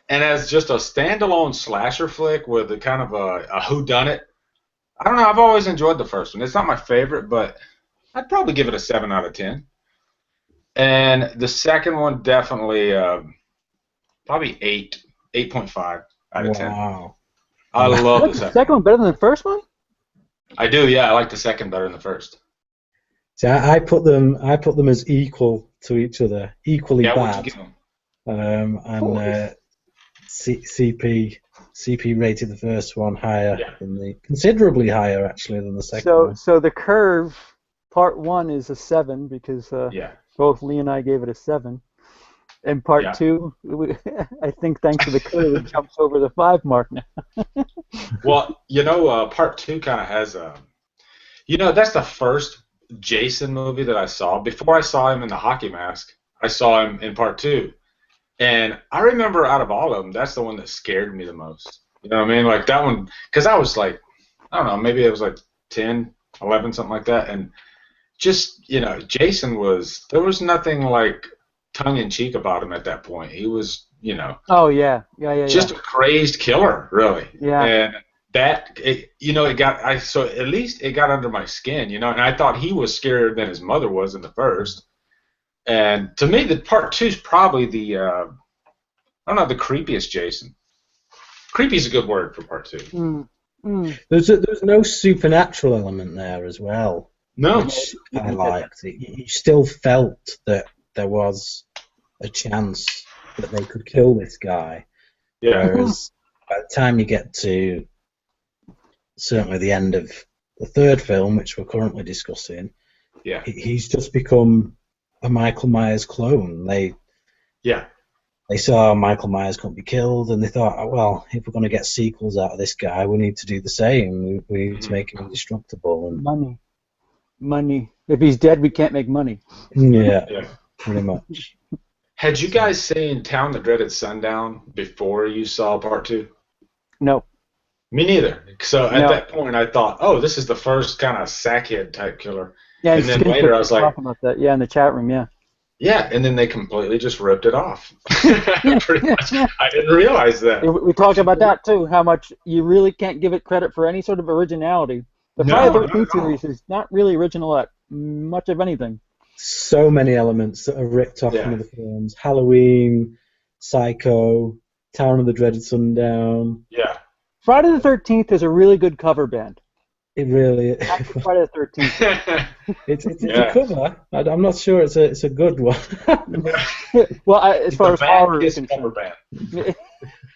and as just a standalone slasher flick with a kind of a whodunit. I don't know. I've always enjoyed the first one. It's not my favorite, but I'd probably give it a 7 out of 10. And the second one definitely probably 8.5 out of 10. Wow. I You love like the the second second one. one better than the first one? I do, yeah. I like the second better than the first. See, I put them as equal to each other, equally Yeah, what'd you bad. give them? And Boys. CP rated the first one higher Yeah. than considerably higher actually than the second one. So the curve, part 1 is a 7 because Yeah. both Lee and I gave it a 7. And part Yeah. 2, I think thanks to the curve, it jumps over the 5 mark now. Well, part 2 kind of has that's the first Jason movie that I saw. Before I saw him in the hockey mask, I saw him in part 2. And I remember out of all of them, that's the one that scared me the most. You know what I mean? Like that one, because I was like, I don't know, maybe it was like 10, 11, something like that. And just, Jason there was nothing like tongue-in-cheek about him at that point. He was, Oh yeah, just a crazed killer, really. Yeah. And that, so at least it got under my skin, and I thought he was scarier than his mother was in the first. And to me, the part 2 is probably the, I don't know, the creepiest Jason. Creepy is a good word for part 2. There's no supernatural element there as well. No. Which I liked. You still felt that there was a chance that they could kill this guy. Yeah. Whereas by the time you get to certainly the end of the third film, which we're currently discussing, yeah, he's just become a Michael Myers clone. They saw Michael Myers couldn't be killed, and they thought, oh, well, if we're going to get sequels out of this guy, we need to do the same. We need to make him indestructible. And money. If he's dead, we can't make money. Yeah, pretty much. Had you guys seen Town That Dreaded Sundown before you saw part 2? No. Me neither. So at that point, I thought, oh, this is the first kind of sackhead type killer. Yeah, and then later I was like, talking about that. Yeah, in the chat room, yeah. Yeah, and then they completely just ripped it off. Pretty much. I didn't realize that. We talked about that too, how much you really can't give it credit for any sort of originality. The Friday the 13th series is not really original at much of anything. So many elements that are ripped off from other films. Halloween, Psycho, Town of the Dreaded Sundown. Yeah. Friday the 13th is a really good cover band. It really is. Friday the 13th. It's a cover. I'm not sure it's a good one. Well, as far as horror is cover band.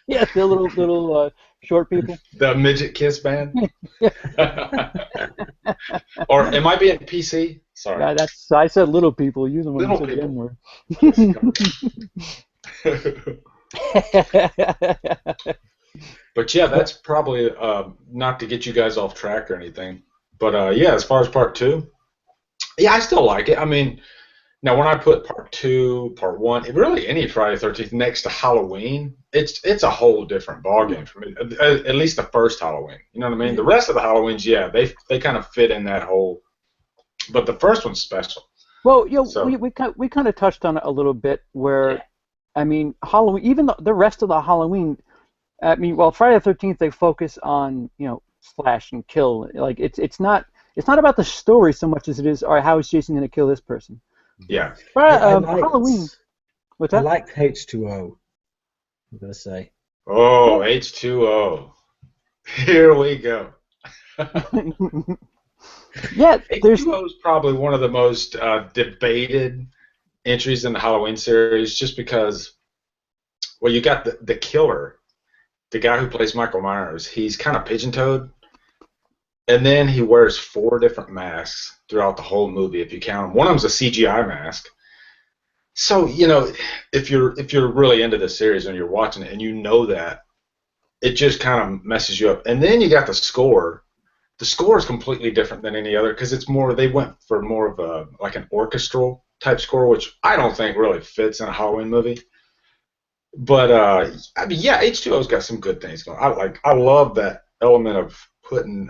Yeah, the little short people. The midget kiss band. Or am I being PC? Sorry. Yeah, I said little people. You're the one who said the N-word. But yeah, that's probably not to get you guys off track or anything. But yeah, as far as part 2, yeah, I still like it. I mean, now when I put part 2, part 1, really any Friday the 13th next to Halloween, it's a whole different ballgame for me. At least the first Halloween. You know what I mean? The rest of the Halloweens, yeah, they kind of fit in that whole. But the first one's special. Well, we kind of touched on it a little bit. Where, I mean, Halloween, even the rest of the Halloween. I mean, well, Friday the 13th they focus on slash and kill. Like it's not about the story so much as it is, all right, how is Jason going to kill this person? Yeah. Halloween. What's that? I liked H2O. I'm gonna say. Oh, H2O. Here we go. Yeah, H2O is probably one of the most debated entries in the Halloween series, just because. Well, you got the killer. The guy who plays Michael Myers, he's kind of pigeon-toed, and then he wears 4 different masks throughout the whole movie, if you count them. One of them's a CGI mask. So, if you're really into this series and you're watching it and you know that, it just kind of messes you up. And then you got the score. The score is completely different than any other because it's more. They went for more of a like an orchestral type score, which I don't think really fits in a Halloween movie. But I mean, yeah, H2O's got some good things going. I love that element of putting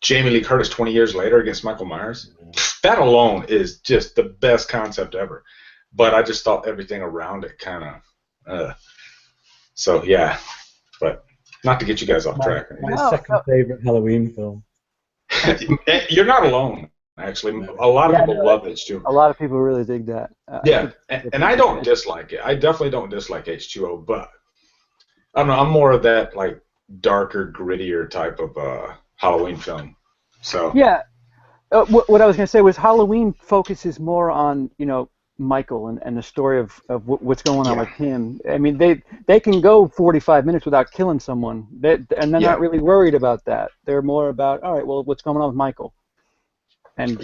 Jamie Lee Curtis 20 years later against Michael Myers. That alone is just the best concept ever. But I just thought everything around it kind of. So yeah, but not to get you guys off track. My second favorite Halloween film. You're not alone. Actually, a lot of people love H2O. A lot of people really dig that. Yeah, and I don't dislike it. I definitely don't dislike H2O, but I don't know. I'm more of that like darker, grittier type of Halloween film. So yeah, what I was going to say was Halloween focuses more on Michael and the story of what's going on with him. I mean, they can go 45 minutes without killing someone, and they're not really worried about that. They're more about, all right, well, what's going on with Michael? And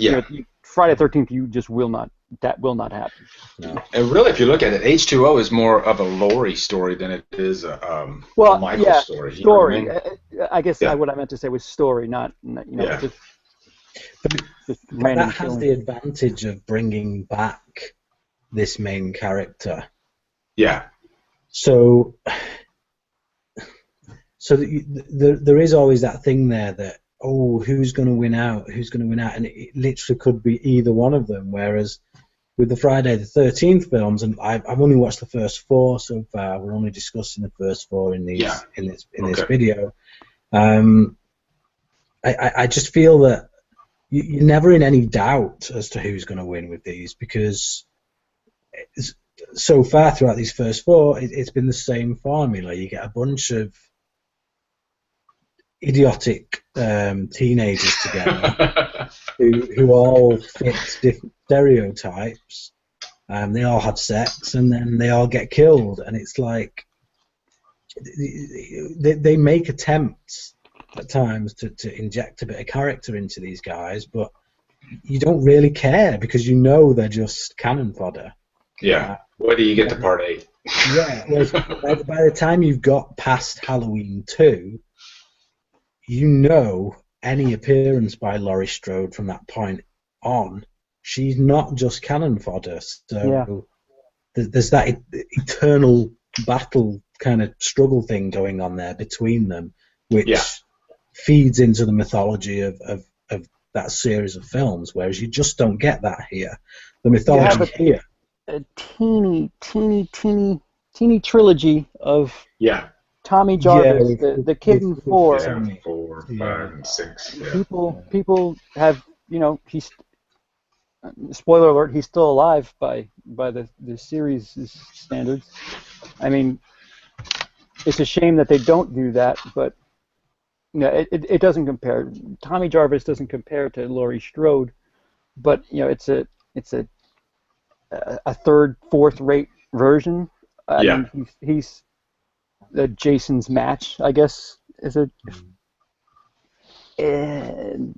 Friday the 13th, you just will not. That will not happen. No. And really, if you look at it, H2O is more of a Laurie story than it is a Michael story. Story. You know what I mean? I guess what I meant to say was story, not just that has the advantage of bringing back this main character. Yeah. So there is always that thing there that, oh, who's going to win out? Who's going to win out? And it literally could be either one of them. Whereas with the Friday the 13th films, and I've only watched the first 4 so far. We're only discussing the first 4 in these in this video. I just feel that you're never in any doubt as to who's going to win with these, because so far throughout these first 4, it's been the same formula. You get a bunch of idiotic teenagers together who all fit different stereotypes. They all have sex, and then they all get killed, and it's like they make attempts at times to inject a bit of character into these guys, but you don't really care because you know they're just cannon fodder. Yeah. Where do you get to part 8? Yeah. Whereas by the time you've got past Halloween 2, you know any appearance by Laurie Strode from that point on, she's not just cannon fodder. So there's that eternal battle kind of struggle thing going on there between them, which feeds into the mythology of that series of films, whereas you just don't get that here. The mythology here. A teeny trilogy of Tommy Jarvis, the kid in 4. 4, 5, and 6. Yeah. People have, he's, spoiler alert, he's still alive by the series standards. I mean, it's a shame that they don't do that, but it doesn't compare. Tommy Jarvis doesn't compare to Laurie Strode, but it's a third, fourth rate version. I mean, he's Jason's match, I guess, is a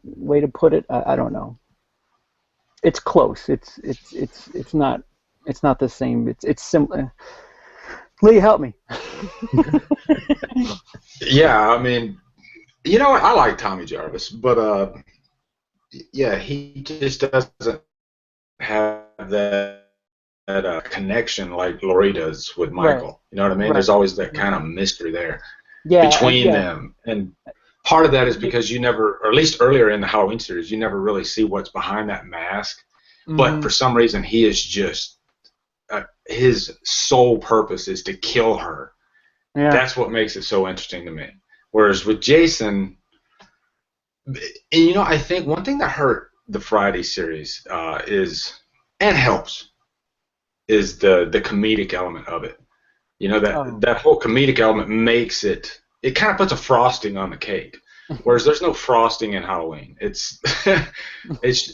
way to put it. I don't know. It's close. It's not the same. It's similar. Lee, help me. Yeah, I mean, you know what? I like Tommy Jarvis, but he just doesn't have that connection like Laurie does with Michael. Right. You know what I mean? Right. There's always that kind of mystery there between them, and part of that is because you never, or at least earlier in the Halloween series, you never really see what's behind that mask. Mm-hmm. But for some reason, he is just his sole purpose is to kill her. Yeah. That's what makes it so interesting to me. Whereas with Jason, and I think one thing that hurt the Friday series and helps is the comedic element of it. That whole comedic element makes it kind of puts a frosting on the cake. Whereas there's no frosting in Halloween. It's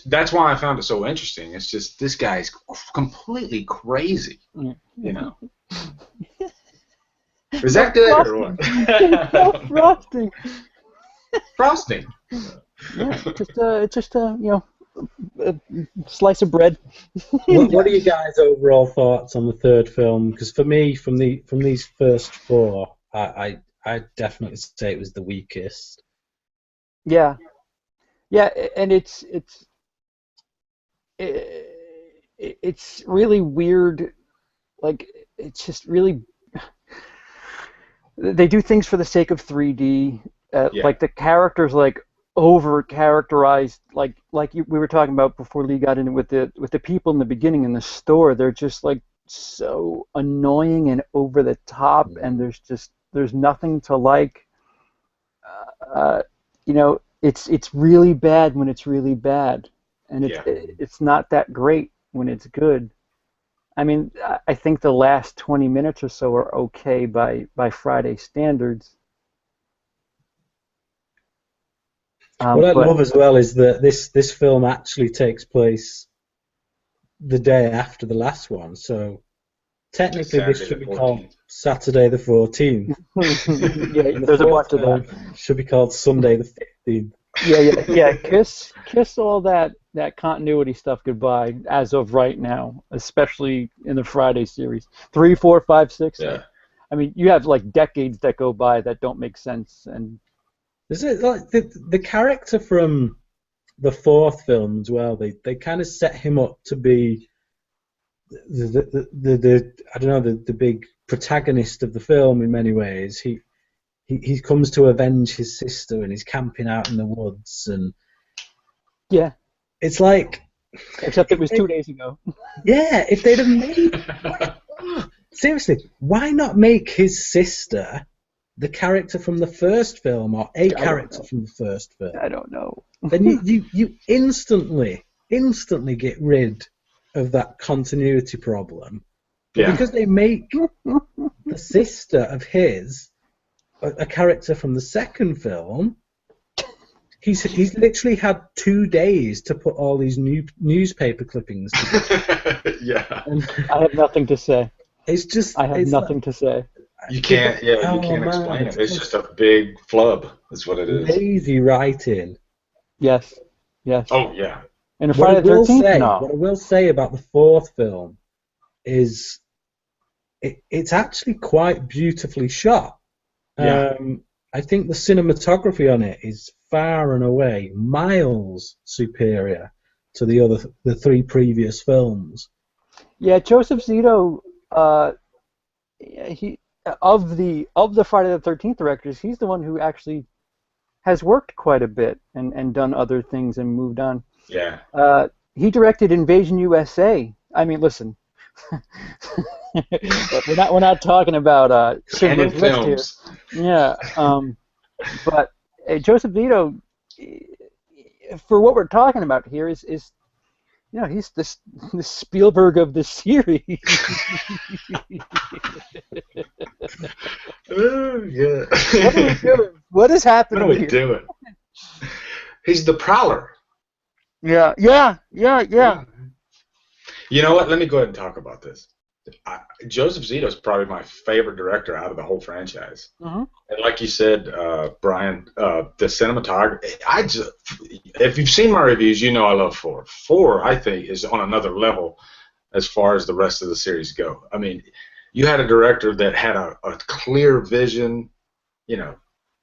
that's why I found it so interesting. It's just this guy's completely crazy. Is that good or what? Frosting. Frosting. Yeah, just a slice of bread. What are you guys' overall thoughts on the third film? Because for me, from these first 4, I definitely say it was the weakest. Yeah, and it's really weird. Like, it's just really, they do things for the sake of 3D. Like the characters over characterized, like we were talking about before Lee got in with the people in the beginning in the store. They're just so annoying and over the top, and there's nothing to like. It's really bad when it's really bad, and it's not that great when it's good. I mean, I think the last 20 minutes or so are okay by Friday standards. What I love as well is that this film actually takes place the day after the last one, so technically this should be called Saturday the 14th. There's a bunch of that. Should be called Sunday the 15th. Yeah. Kiss all that continuity stuff goodbye as of right now, especially in the Friday series. 3, 4, 5, 6. Yeah. I mean, you have decades that go by that don't make sense, and is it like the character from the 4th film as well? They kind of set him up to be the I don't know, the big protagonist of the film in many ways. He comes to avenge his sister, and he's camping out in the woods, and Yeah. it's like, Except it was 2 days ago. yeah, if they'd have made seriously, why not make his sister the character from the first film, or a character from the first film? I don't know. Then you instantly get rid of that continuity problem. But Yeah. because they make the sister of his a character from the second film, he's literally had 2 days to put all these new newspaper clippings together. Yeah. And I have nothing to say. it's just I have nothing to say. You can't. Yeah, you Oh, can't man, explain it. It's just a big flub. That's what it is. lazy writing. Yes. Yes. Oh yeah. And What I Friday the will 13th? say, No. what I will say about the fourth film is it's actually quite beautifully shot. Yeah. I think the cinematography on it is far and away miles superior to the 3 previous films. Yeah, Joseph Zito, he of the Friday the 13th directors, he's the one who actually has worked quite a bit and done other things and moved on. Yeah. He directed Invasion USA. I mean, listen, we're not talking about Schindler's List here. Films. Yeah, but Joseph Zito, for what we're talking about here, is you know, he's the Spielberg of the series. Yeah. What are we doing? What is happening What are we here? doing? He's the prowler. Yeah. You know what? Let me go ahead and talk about this. Joseph Zito is probably my favorite director out of the whole franchise. Mm-hmm. And like you said, Brian, the cinematography. If you've seen my reviews, you know I love 4. 4, I think, is on another level as far as the rest of the series go. I mean, you had a director that had a clear vision, you know,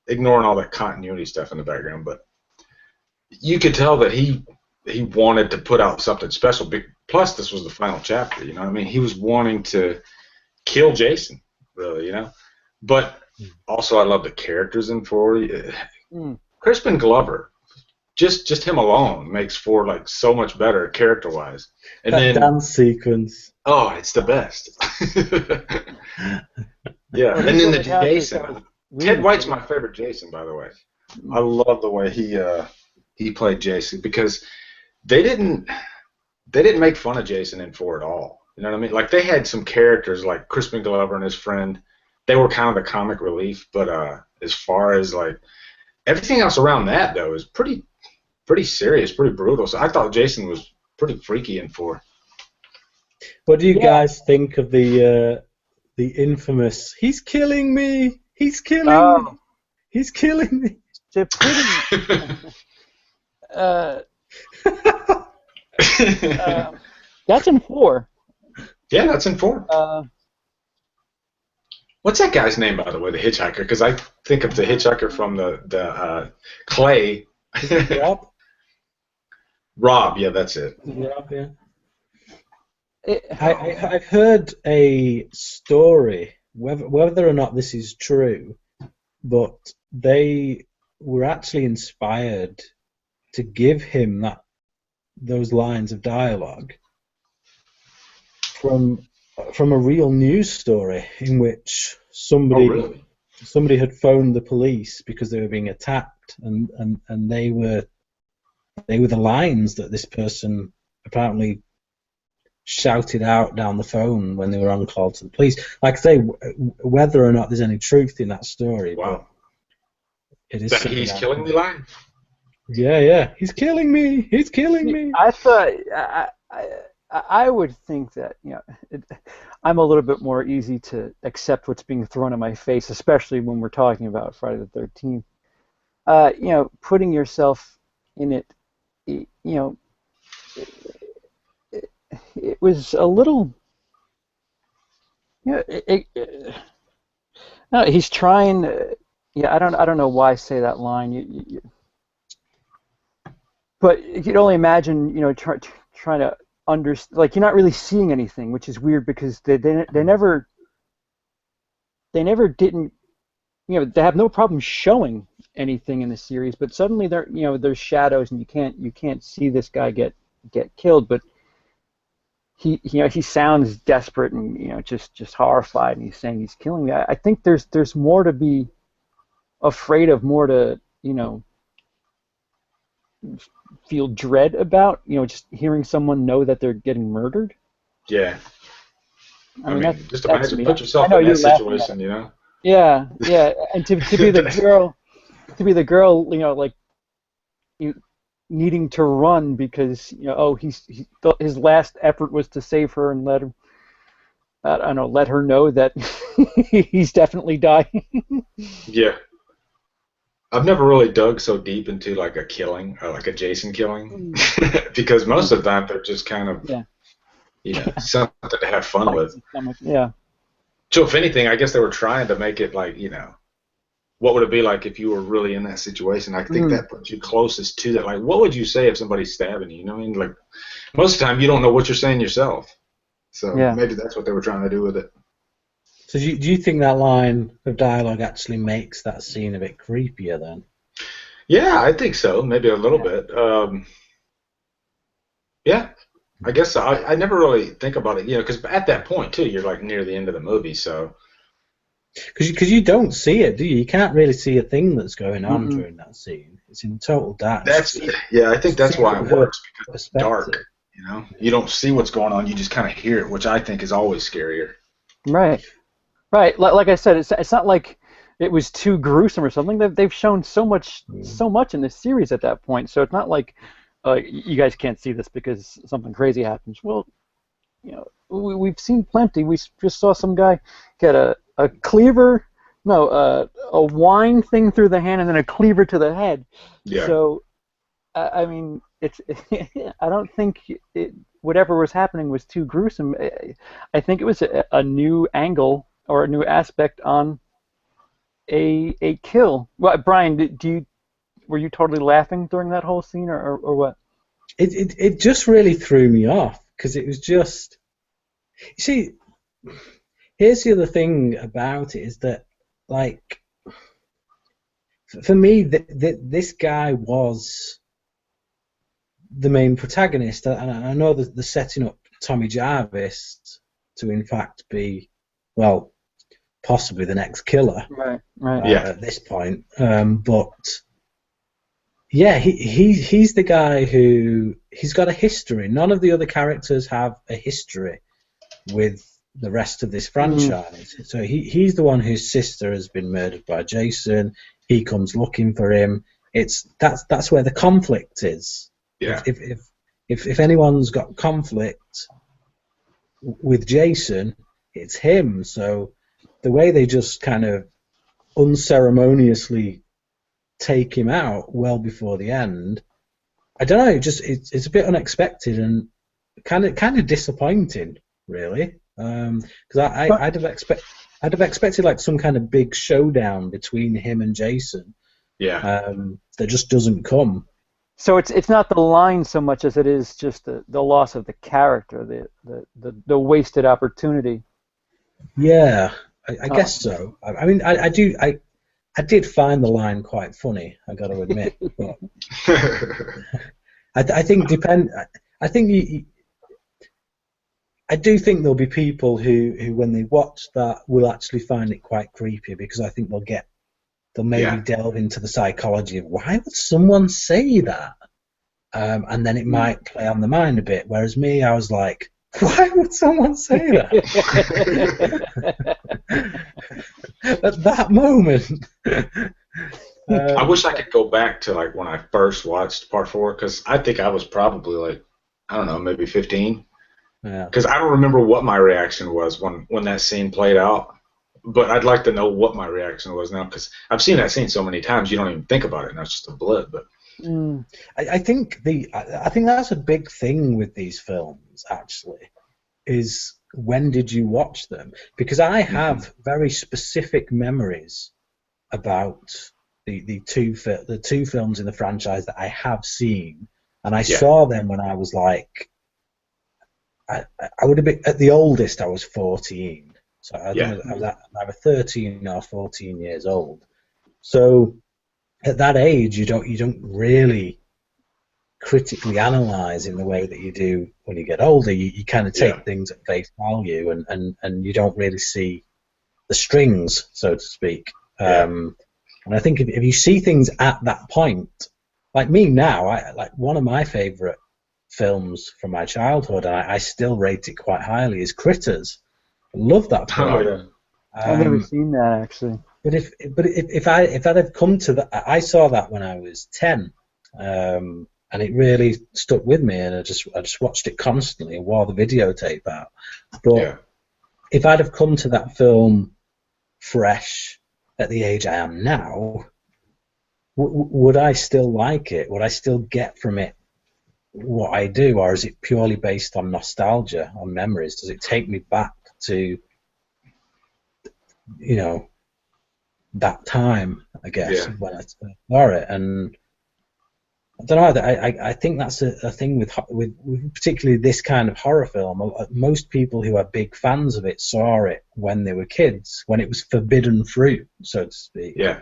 ignoring all that continuity stuff in the background, but you could tell that he wanted to put out something special. Plus, this was the final chapter, you know what I mean? He was wanting to kill Jason, really, you know? But also, I love the characters in 4. Crispin Glover, just him alone makes 4 like so much better character-wise. And That then dance sequence. oh, it's the best. Yeah, and then the Jason. Ted White's my favorite Jason, by the way. I love the way he played Jason because they didn't make fun of Jason in 4 at all. You know what I mean? Like they had some characters like Crispin Glover and his friend. They were kind of the comic relief, but as far as like everything else around that though is pretty serious, pretty brutal. So I thought Jason was pretty freaky in 4. What do you guys think of the infamous "He's killing me! He's killing me! He's killing me"? It's a pretty. That's in 4. Yeah, that's in 4. What's that guy's name, by the way, the hitchhiker? Because I think of the hitchhiker from the Clay. Rob? Rob, yeah, that's it. Rob, yeah. I've heard a story, whether or not this is true, but they were actually inspired to give him those lines of dialogue from a real news story in which somebody had phoned the police because they were being attacked, and they were the lines that this person apparently shouted out down the phone when they were on call to the police. Like I say, whether or not there's any truth in that story. Wow. It is That he's killing me line? Yeah. He's killing me. He's killing me. I thought I would think that, you know, I'm a little bit more easy to accept what's being thrown in my face, especially when we're talking about Friday the 13th. You know, putting yourself in it, you know, it was a little, you know, no, he's trying. Yeah, I don't know why I say that line. But you can only imagine, you know, trying to like you're not really seeing anything, which is weird because they never didn't, you know, they have no problem showing anything in the series, but suddenly there's shadows and you can't see this guy get killed, but he sounds desperate and just horrified, and he's saying he's killing me. I think there's more to be afraid of, more to feel dread about, just hearing someone know that they're getting murdered. Yeah. I mean, just that's imagine, me. put yourself in that situation, Yeah, and to be the girl, like needing to run because his last effort was to save her and let her know that he's definitely dying. Yeah. I've never really dug so deep into like a killing, or like a Jason killing, because most of the time they're just kind of, something to have fun with. Yeah. So if anything, I guess they were trying to make it like, what would it be like if you were really in that situation? I think that puts you closest to that. Like, what would you say if somebody's stabbing you? You know what I mean? Like, most of the time you don't know what you're saying yourself. So maybe that's what they were trying to do with it. So do you think that line of dialogue actually makes that scene a bit creepier then? Yeah, I think so. Maybe a little bit. Yeah, I guess so. I never really think about it, because at that point, too, you're like near the end of the movie, so. Because you don't see it, do you? You can't really see a thing that's going on during that scene. It's in total darkness. I think that's why it works, because it's dark. You don't see what's going on. You just kind of hear it, which I think is always scarier. Right. Like I said, it's not like it was too gruesome or something. They've shown so much in this series at that point. So it's not like you guys can't see this because something crazy happens. Well, we've seen plenty. We just saw some guy get a cleaver, a wine thing through the hand and then a cleaver to the head. Yeah. So, I mean, I don't think whatever was happening was too gruesome. I think it was a new angle or a new aspect on a kill. Well, Brian, were you totally laughing during that whole scene, or what? It just really threw me off because it was just. You see, here's the other thing about it is that, like, for me, this guy was the main protagonist, and I know that they're setting up Tommy Jarvis to, in fact, be, well, possibly the next killer. Right. At this point, but yeah, he's the guy who he's got a history. None of the other characters have a history with the rest of this franchise. So he's the one whose sister has been murdered by Jason. He comes looking for him. That's where the conflict is. Yeah. If anyone's got conflict with Jason, it's him. So the way they just kind of unceremoniously take him out well before the end, I don't know. It's a bit unexpected and kind of disappointing, really. Because I'd have expected like some kind of big showdown between him and Jason. Yeah. That just doesn't come. So it's not the line so much as it is just the loss of the character, the wasted opportunity. Yeah, I guess so. I mean, I did find the line quite funny, I got to admit. But I think I do think there'll be people who when they watch that will actually find it quite creepy, because I think they'll maybe delve into the psychology of why would someone say that, and then it might play on the mind a bit. Whereas me, I was like, why would someone say that? At that moment. I wish I could go back to like when I first watched Part 4, because I think I was probably like, I don't know, maybe 15. Yeah. Because I don't remember what my reaction was when that scene played out. But I'd like to know what my reaction was now, because I've seen that scene so many times you don't even think about it. Now it's just a blip. But I think that's a big thing with these films, actually, is when did you watch them? Because I have very specific memories about the two films in the franchise that I have seen, and I saw them when I was like I would have been at the oldest. I was 14, so I Yeah. think I was either 13 or 14 years old. So at that age, you don't really critically analyze in the way that you do when you get older. You kind of take things at face value, and you don't really see the strings, so to speak. And I think if you see things at that point, like me now, like one of my favorite films from my childhood, and I still rate it quite highly, is Critters. I love that film. I've never seen that, actually. But if I'd have come to that, I saw that when I was 10, and it really stuck with me, and I just watched it constantly and wore the videotape out. But if I'd have come to that film fresh at the age I am now, would I still like it? Would I still get from it what I do, or is it purely based on nostalgia, on memories? Does it take me back to, you know, that time, I guess, when I saw it? And I don't know. I think that's a thing with particularly this kind of horror film. Most people who are big fans of it saw it when they were kids, when it was forbidden fruit, so to speak. Yeah.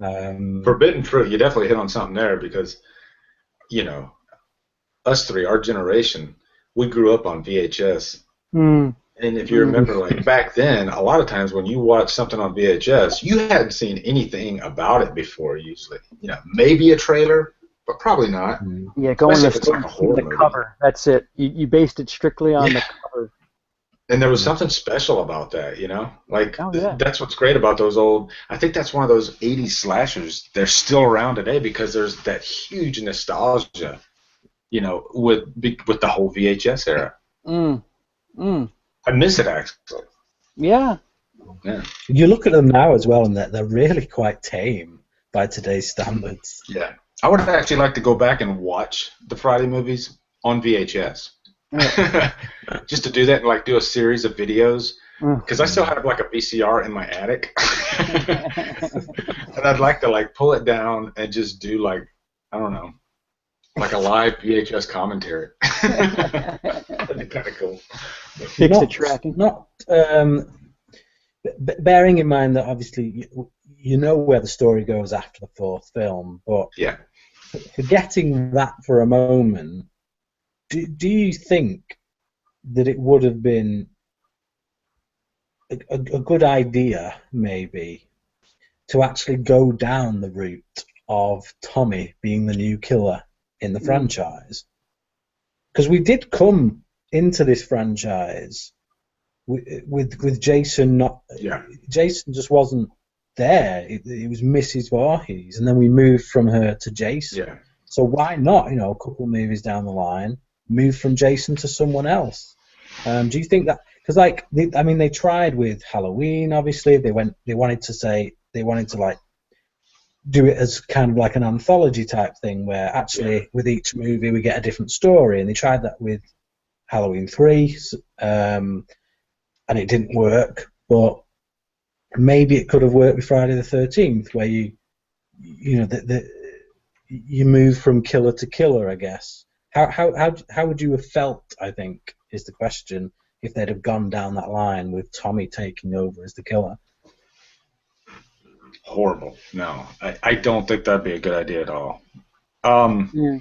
Forbidden fruit. You definitely hit on something there, because, you know, us three, our generation, we grew up on VHS. And if you remember, like back then, a lot of times when you watch something on VHS, you hadn't seen anything about it before. Usually, you know, maybe a trailer, but probably not. Yeah, go on the cover. That's it. You based it strictly on the cover. And there was something special about that, you know? Like, that's what's great about those old... I think that's one of those 80s slashers. They're still around today because there's that huge nostalgia, you know, with the whole VHS era. I miss it, actually. Yeah. You look at them now as well, and they're really quite tame by today's standards. Yeah. I would actually like to go back and watch the Friday movies on VHS. Just to do that and like do a series of videos, because I still have like a VCR in my attic. And I'd like to like pull it down and just do like, I don't know, like a live VHS commentary. That'd be kind of cool. Fix the tracking. Bearing in mind that obviously you know where the story goes after the fourth film, but forgetting that for a moment, do you think that it would have been a good idea, maybe, to actually go down the route of Tommy being the new killer in the franchise? Because we did come into this franchise with Jason not... Jason just wasn't there. It was Mrs. Voorhees, and then we moved from her to Jason. So why not, you know, a couple of movies down the line, move from Jason to someone else? Do you think that... Because, like, they tried with Halloween, obviously. They wanted to, like, do it as kind of like an anthology type thing, where actually with each movie we get a different story. And they tried that with Halloween 3, and it didn't work. But maybe it could have worked with Friday the 13th, where you move from killer to killer, I guess. How would you have felt, I think, is the question, if they'd have gone down that line with Tommy taking over as the killer? Horrible. No, I don't think that'd be a good idea at all. The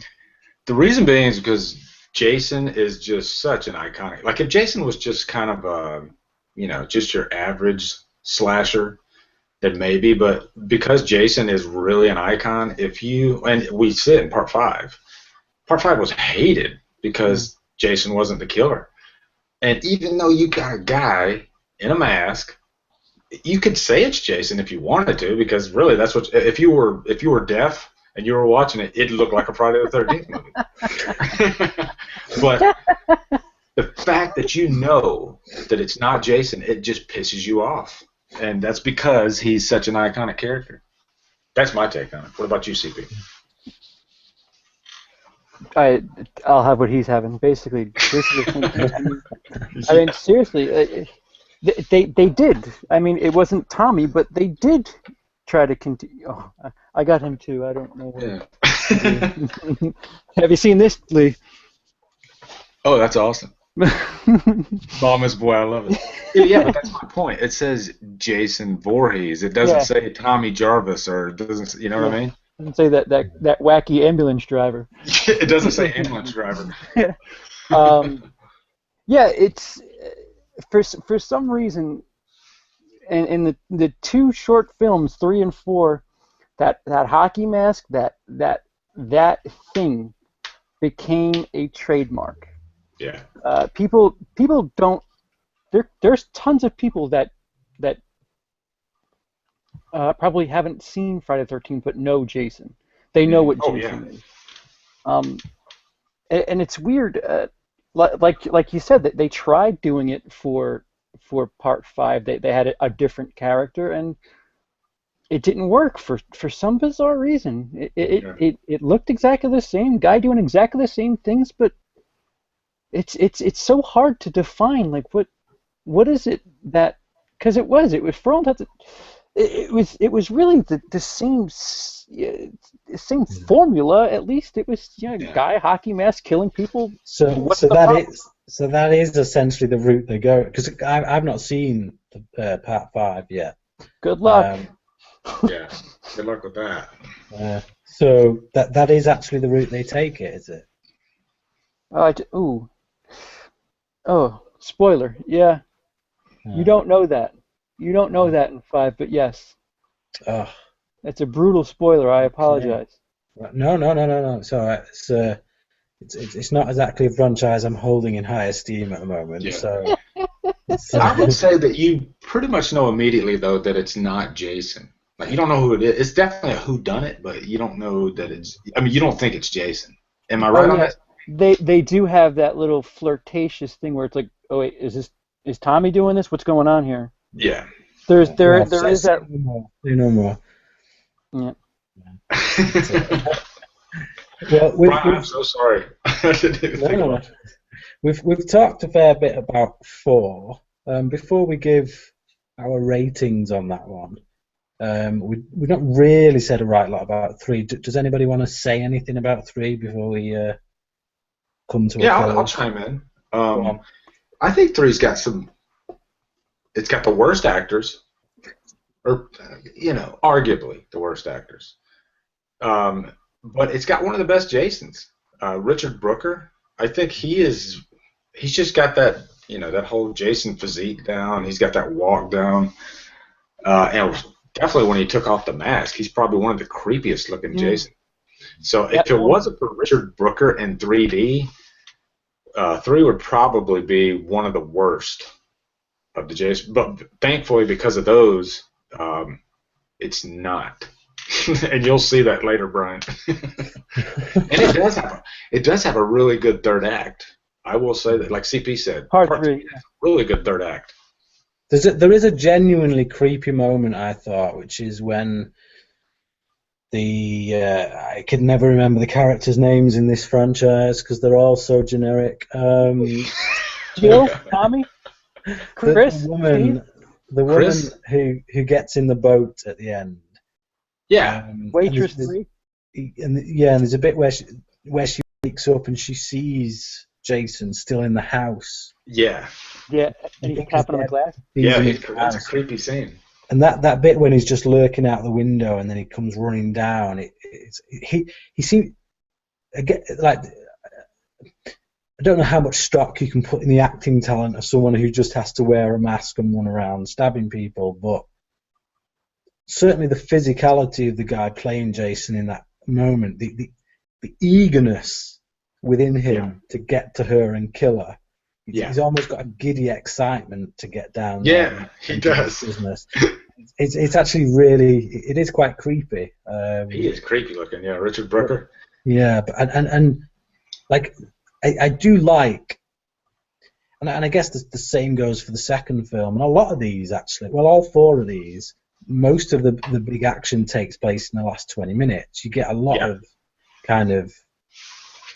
reason being is because Jason is just such an iconic... Like, if Jason was just kind of a, you know, just your average slasher, then maybe, but because Jason is really an icon, and we see it in Part 5. Part 5 was hated because Jason wasn't the killer. And even though you got a guy in a mask, you could say it's Jason if you wanted to, because really that's what... If you were deaf and you were watching it, it'd look like a Friday the 13th movie. But the fact that you know that it's not Jason, it just pisses you off. And that's because he's such an iconic character. That's my take on it. What about you, CP? I'll have what he's having. Basically, this is the thing. I mean, seriously, they did. I mean, it wasn't Tommy, but they did try to continue. Oh, I got him too. I don't know. Have you seen this, Lee? Oh, that's awesome. Mama's boy, I love it. Yeah, but that's my point. It says Jason Voorhees. It doesn't say Tommy Jarvis, or it doesn't. You know what I mean? It doesn't say that wacky ambulance driver. It doesn't say ambulance driver. Yeah, it's for some reason, in the two short films, 3 and 4, that hockey mask, that thing became a trademark. Yeah. People don't. There's tons of people that probably haven't seen Friday the 13th but know Jason. They know what Jason is. And it's weird. Like you said, that they tried doing it for part 5. They had a different character, and it didn't work for some bizarre reason. It looked exactly the same, guy doing exactly the same things, but it's so hard to define. Like what is it that, because it was for all intents, it was really the same formula. At least it was guy, hockey mask, killing people. So that is essentially the route they go, because I've not seen part 5 yet. Good luck. Yeah, good luck with that. So that is actually the route they take, it, is it? Oh, spoiler. Yeah. You don't know that. You don't know that in 5, but yes. That's a brutal spoiler. I apologize. No. It's all right. It's not exactly a franchise I'm holding in high esteem at the moment. Yeah. So I would say that you pretty much know immediately, though, that it's not Jason. Like, you don't know who it is. It's definitely a whodunit, but you don't know that it's. I mean, you don't think it's Jason. Am I right on that? They do have that little flirtatious thing where it's like, oh wait, is Tommy doing this? What's going on here? Yeah. There is that. You know more. Yeah. Well, Brian, I'm so sorry. I didn't even think about it. We've talked a fair bit about 4. Before we give our ratings on that one, we've not really said a right lot about 3. Does anybody want to say anything about 3 before we come to? I'll chime in. I think 3's got some. It's got the worst actors, or arguably the worst actors. But it's got one of the best Jasons, Richard Brooker. I think he's just got that that whole Jason physique down. He's got that walk down, and definitely when he took off the mask, he's probably one of the creepiest looking Jason. So if it wasn't for Richard Brooker in 3D, 3 would probably be one of the worst of the Jason. But thankfully, because of those, it's not. And you'll see that later, Brian. And it does have a really good third act. I will say that, like CP said, part 3, really good third act. There is a genuinely creepy moment, I thought, which is when I could never remember the characters' names in this franchise because they're all so generic. Jill, Tommy, Chris, the woman who gets in the boat at the end. Yeah, waitress 3. And there's a bit where she wakes up and she sees Jason still in the house. Yeah, and he's tapping on the glass. That's a creepy scene. And that bit when he's just lurking out the window and then he comes running down, he seems like, I don't know how much stock you can put in the acting talent of someone who just has to wear a mask and run around stabbing people, but certainly the physicality of the guy playing Jason in that moment, the eagerness within him to get to her and kill her. He's almost got a giddy excitement to get down there. Yeah, he does. It's actually really, it is quite creepy. He is creepy looking, Richard Brooker. Yeah, but and like I do like, and I guess the same goes for the second film, and a lot of these actually, well, all 4 of these, most of the big action takes place in the last 20 minutes. You get a lot of kind of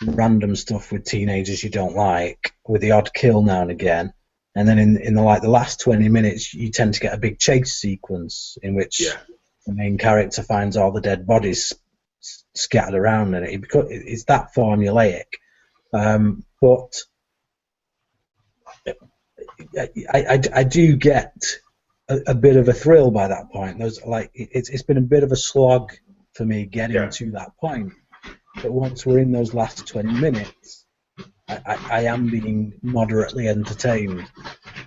random stuff with teenagers you don't like, with the odd kill now and again, and then in the last 20 minutes you tend to get a big chase sequence in which the main character finds all the dead bodies scattered around, and it's that formulaic. But I do get a bit of a thrill by that point. It's been a bit of a slog for me getting to that point. But once we're in those last 20 minutes, I am being moderately entertained.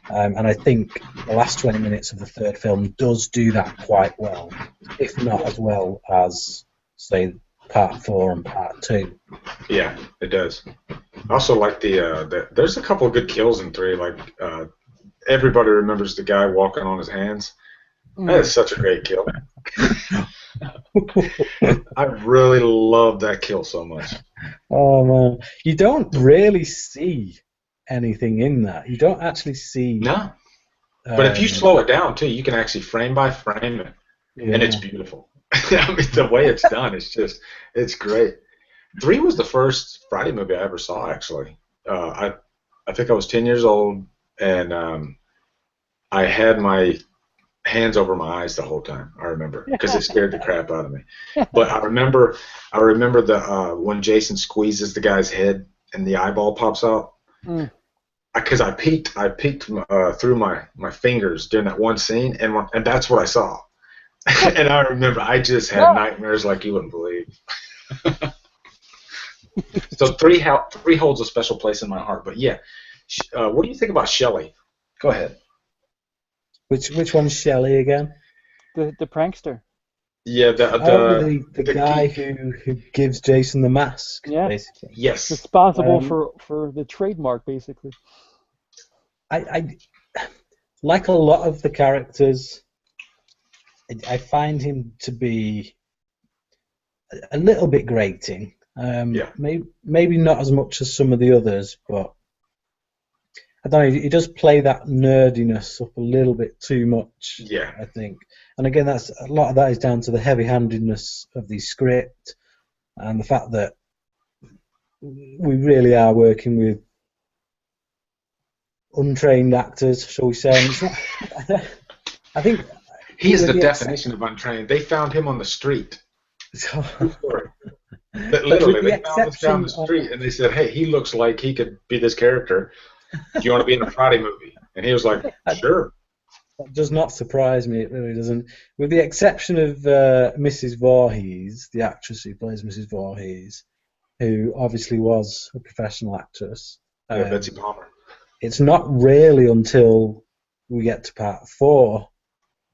And I think the last 20 minutes of the third film does do that quite well, if not as well as, say, Part 4 and Part 2. Yeah, it does. I also like there's a couple of good kills in 3. Like, everybody remembers the guy walking on his hands. That is such a great kill. I really love that kill so much. Oh, man. You don't really see anything in that. You don't actually see... No. But if you slow it down, too, you can actually frame by frame it. Yeah. And it's beautiful. I mean, the way it's done, it's great. 3 was the first Friday movie I ever saw, actually. I think I was 10 years old, and I had my hands over my eyes the whole time. I remember, because it scared the crap out of me. But I remember the when Jason squeezes the guy's head and the eyeball pops out. Because I peeked through my fingers during that one scene, and that's what I saw. And I remember I just had nightmares like you wouldn't believe. So 3 holds a special place in my heart. But yeah, what do you think about Shelley? Go ahead. Which one's Shelley again? The prankster. Yeah, the guy who gives Jason the mask. Yeah. Basically. Yes. Responsible for the trademark, basically. I like a lot of the characters. I find him to be a little bit grating. Maybe not as much as some of the others, but I don't know. He does play that nerdiness up a little bit too much. Yeah, I think. And again, a lot of that is down to the heavy-handedness of the script and the fact that we really are working with untrained actors, shall we say? And it's not, I think he is the definition of untrained. They found him on the street. Literally, they found this guy on the street, and they said, "Hey, he looks like he could be this character. Do you want to be in a Friday movie?" And he was like, "Sure." That does not surprise me. It really doesn't. With the exception of Mrs. Voorhees, the actress who plays Mrs. Voorhees, who obviously was a professional actress. Betsy Palmer. It's not really until we get to Part 4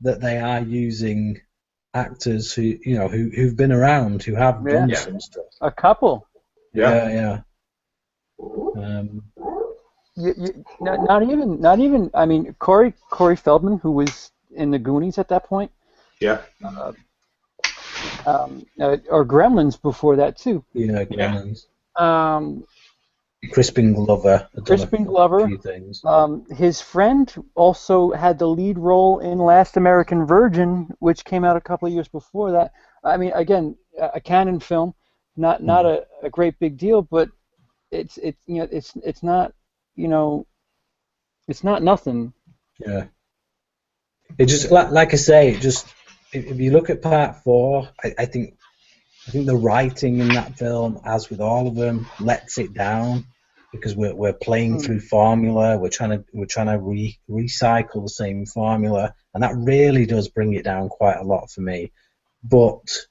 that they are using actors who've been around, who have done some stuff. A couple. Yeah. Not even. I mean, Corey Feldman, who was in the Goonies at that point. Yeah. Or Gremlins before that too. Yeah, Gremlins. Crispin Glover. A few things. His friend also had the lead role in Last American Virgin, which came out a couple of years before that. I mean, again, a canon film, not a great big deal, but it's not it's not nothing. Yeah. It just like I say, if you look at Part 4, I think the writing in that film, as with all of them, lets it down because we're playing through formula. We're trying to recycle the same formula, and that really does bring it down quite a lot for me. But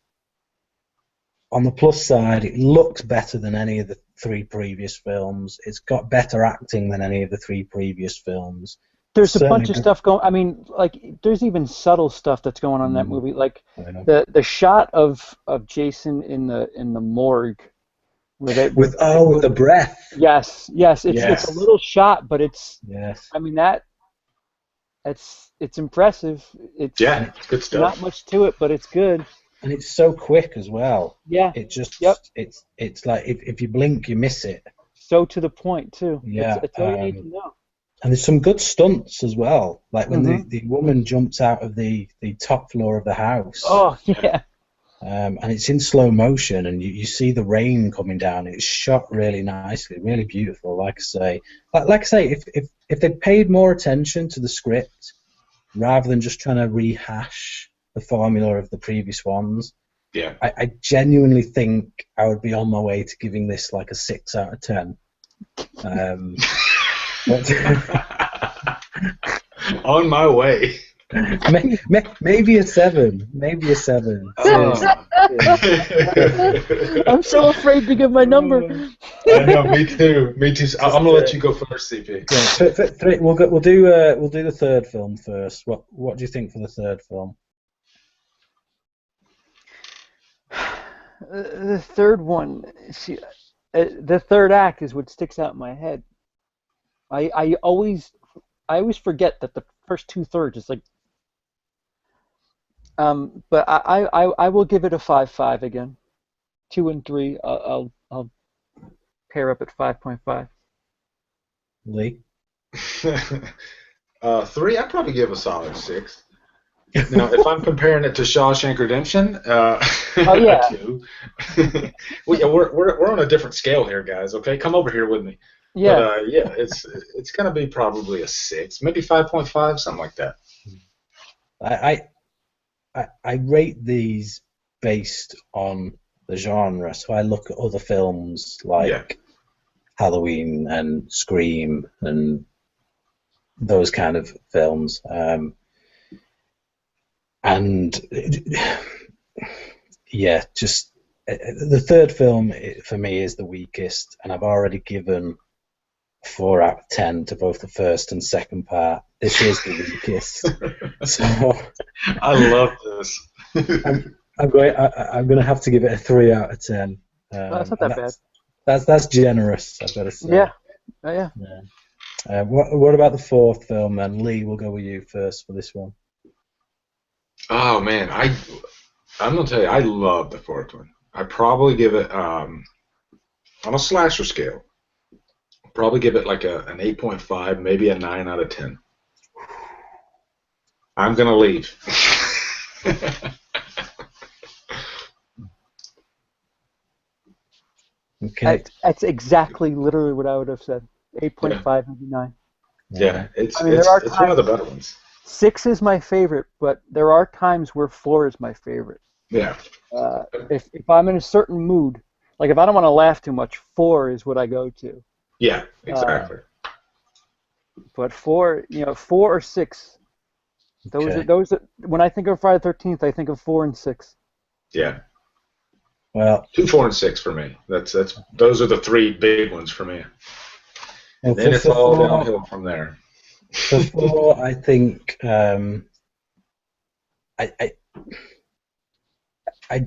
on the plus side, it looks better than any of the 3 previous films. It's got better acting than any of the 3 previous films. There's a bunch of stuff going. I mean, like there's even subtle stuff that's going on in that movie, like the shot of Jason in the morgue, with the breath. Yes, it's a little shot, but it's. Yes. I mean it's impressive. It's good stuff. Not much to it, but it's good. And it's so quick as well. Yeah. It just it's like if you blink, you miss it. So to the point too. Yeah. It's all you need to know. And there's some good stunts as well, like when the woman jumps out of the top floor of the house. Oh, yeah. And it's in slow motion, and you see the rain coming down. It's shot really nicely, really beautiful. Like I say, if they paid more attention to the script rather than just trying to rehash the formula of the previous ones, I genuinely think I would be on my way to giving this like a 6 out of 10. On my way. Maybe a 7. Maybe a 7. I'm so afraid to give my number. I know, me too. Me too. I'm gonna let you go first, CP. Yeah, we'll do the third film first. What do you think for the third film? The third one, see, the third act is what sticks out in my head. I always forget that the first 2/3 is like. But I will give it a 5.5 again. 2 and 3, I'll pair up at 5.5. Lee? 3, I'd probably give a solid 6. Now, if I'm comparing it to Shawshank Redemption, oh yeah, 2. We're on a different scale here, guys. Okay, come over here with me. yeah. But yeah, it's gonna be probably a 6, maybe 5.5, something like that. I rate these based on the genre, so I look at other films like Halloween and Scream and those kind of films, and yeah, just the third film for me is the weakest, and I've already given 4 out of 10 to both the first and second part. This is the weakest. So I love this. I'm going to have to give it a 3 out of 10. That's not that bad. That's generous, I've got to say. Yeah. Oh, yeah. What about the fourth film then? Lee, we'll go with you first for this one. Oh man, I'm gonna tell you, I love the fourth one. I probably give it on a slasher scale. Probably give it like an 8.5, maybe a 9 out of 10. I'm gonna leave. Okay. That's exactly literally what I would have said. 8.5, maybe 9. Yeah, it's times, one of the better ones. 6 is my favorite, but there are times where 4 is my favorite. Yeah. If I'm in a certain mood, like if I don't want to laugh too much, 4 is what I go to. Yeah, exactly. But 4 or 6. Those are when I think of Friday the 13th, I think of 4 and 6. Yeah. Well, 2, 4, and 6 for me. Those are the 3 big ones for me. And then it's all downhill from there. For 4, I think I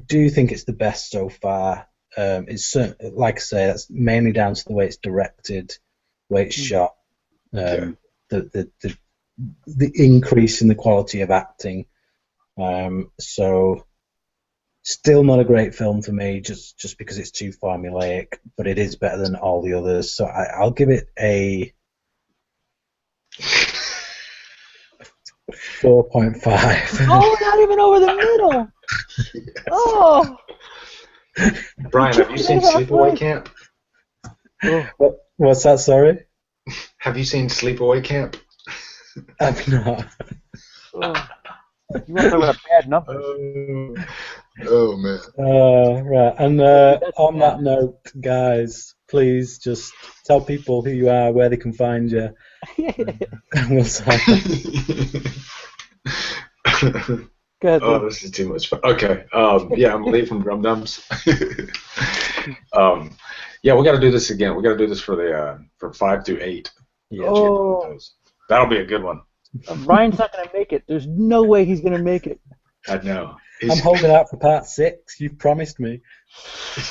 do think it's the best so far. It's like I say, that's mainly down to the way it's directed, the way it's shot, the increase in the quality of acting. So still not a great film for me, just because it's too formulaic, but it is better than all the others. So I'll give it a 4.5. Oh, not even over the middle. Yes. Oh. Brian, have you seen Sleepaway Camp? What's that? Sorry. Have you seen Sleepaway Camp? I've not. Oh. You want to talk about bad numbers? Oh man. Right, and on that note, guys, please just tell people who you are, where they can find you. We'll sign. Go ahead, oh, this is too much fun. Okay. Yeah, I'm Lee from Drumdums. Yeah, we got to do this again. We got to do this for 5 through 8. Yeah. Oh. That'll be a good one. Ryan's not going to make it. There's no way he's going to make it. I know. I'm holding out for part 6. You've promised me.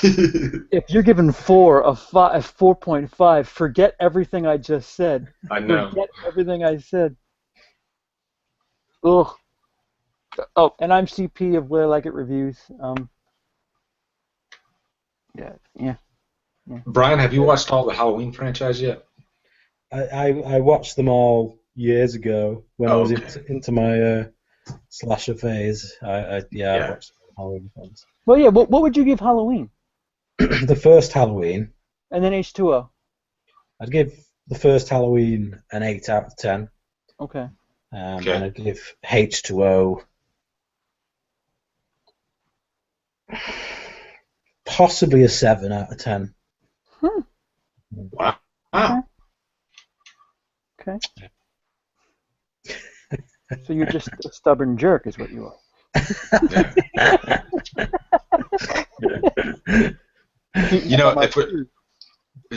If you're giving 4 a 4.5, forget everything I just said. I know. Forget everything I said. Ugh. Oh, and I'm CP of Wili Like It Reviews. Yeah. Brian, have you watched all the Halloween franchise yet? I watched them all years ago when I was into my slasher phase. I watched Halloween films. Well, yeah. What would you give Halloween? The first Halloween. And then H2O. I'd give the first Halloween an 8 out of 10. Okay. And I'd give H2O possibly a 7 out of 10. Wow. Okay. Okay. So you're just a stubborn jerk, is what you are. You know,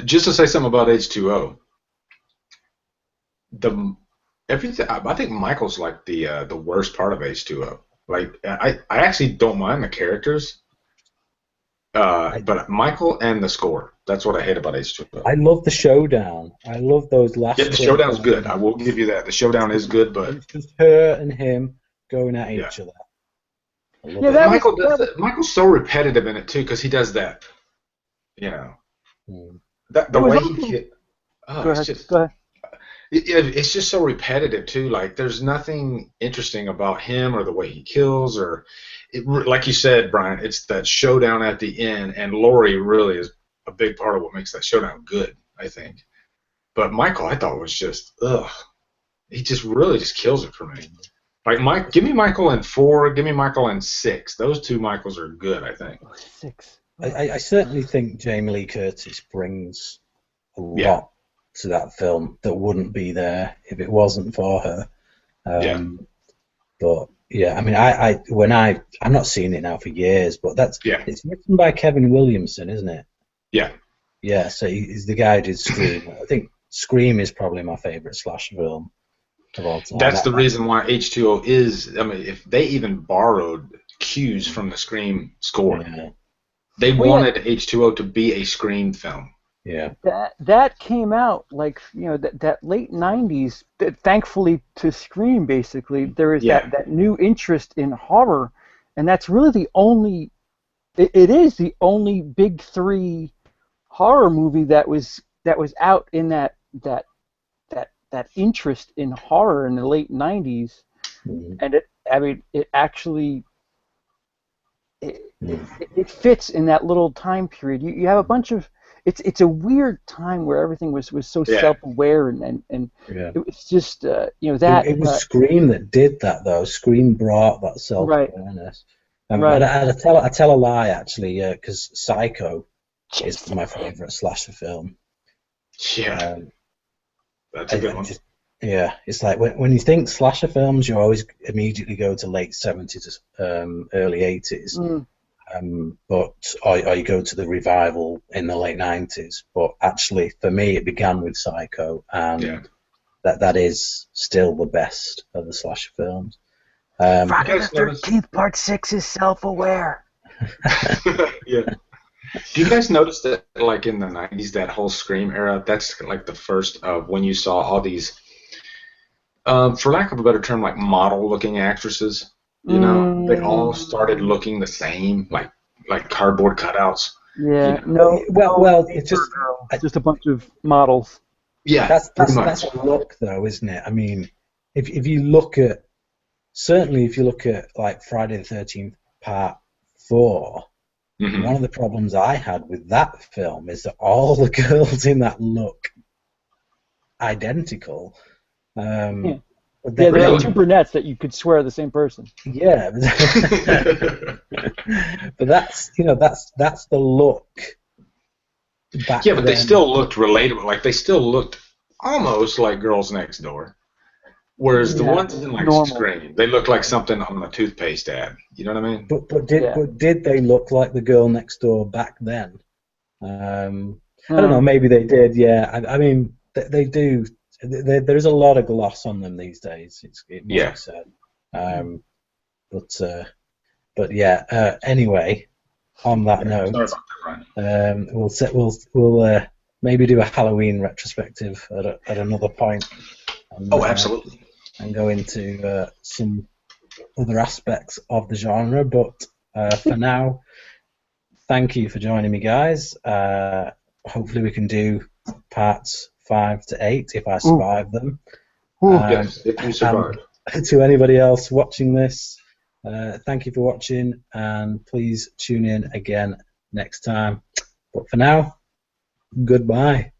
just to say something about H2O, everything. I think Michael's like the worst part of H2O. Like I actually don't mind the characters, but Michael and the score. That's what I hate about H2O. I love the showdown. I love those last. Yeah, the showdown's good. I will give you that. The showdown is good, but it's just her and him going at each other. Yeah, Michael's so repetitive in it too, because he does that. You know, the way he. Go ahead. It's just so repetitive too. Like there's nothing interesting about him or the way he kills, or like you said, Brian. It's that showdown at the end, and Laurie really is a big part of what makes that showdown good, I think. But Michael, I thought was just he just really just kills it for me. Like give me Michael in 4, give me Michael in 6. Those two Michaels are good, I think. 6. I certainly think Jamie Lee Curtis brings a lot to that film that wouldn't be there if it wasn't for her. But yeah, I mean, I'm not seeing it now for years, but it's written by Kevin Williamson, isn't it? Yeah. Yeah, so he's the guy who did Scream. I think Scream is probably my favorite slasher film of all time. That's the reason why H2O is. I mean, if they even borrowed cues from the Scream score, they wanted H2O to be a Scream film. Yeah. That came out like that late '90s. Thankfully to Scream, basically there is that new interest in horror, and that's really the only. It is the only big 3 horror movie that was out in that interest in horror in the late '90s, and it actually fits in that little time period. You have a bunch of it's a weird time where everything was so self-aware and it was just that it was Scream that did that though. Scream brought that self-awareness. I tell a lie actually, because Psycho is my favorite slasher film. Yeah, that's a good one. It's like when you think slasher films, you always immediately go to late 70s, early 80s. Or you go to the revival in the late 90s. But actually, for me, it began with Psycho, and that is still the best of the slasher films. Friday the 13th Part 6 is self-aware. Yeah. Do you guys notice that, like in the 90s, that whole Scream era, that's like the first of when you saw all these, for lack of a better term, like model-looking actresses? You know, they all started looking the same, like cardboard cutouts. Yeah, it's just a bunch of models. Yeah, that's a look, though, isn't it? I mean, if you look at like Friday the 13th Part 4, one of the problems I had with that film is that all the girls in that look identical. There are 2 brunettes that you could swear are the same person. Yeah, but that's the look. But they still looked relatable. Like they still looked almost like Girls Next Door. Whereas the ones in like Scream, they look like something on a toothpaste ad. You know what I mean? But did they look like the girl next door back then? I don't know. Maybe they did. Yeah. I mean, they do. There's a lot of gloss on them these days. It must be said. But yeah. Anyway, on that note, we'll maybe do a Halloween retrospective at another point. Absolutely. And go into some other aspects of the genre. But for now, thank you for joining me, guys. Hopefully we can do parts 5 to 8 if I survive them. Yes, if you survive. To anybody else watching this, thank you for watching, and please tune in again next time. But for now, goodbye.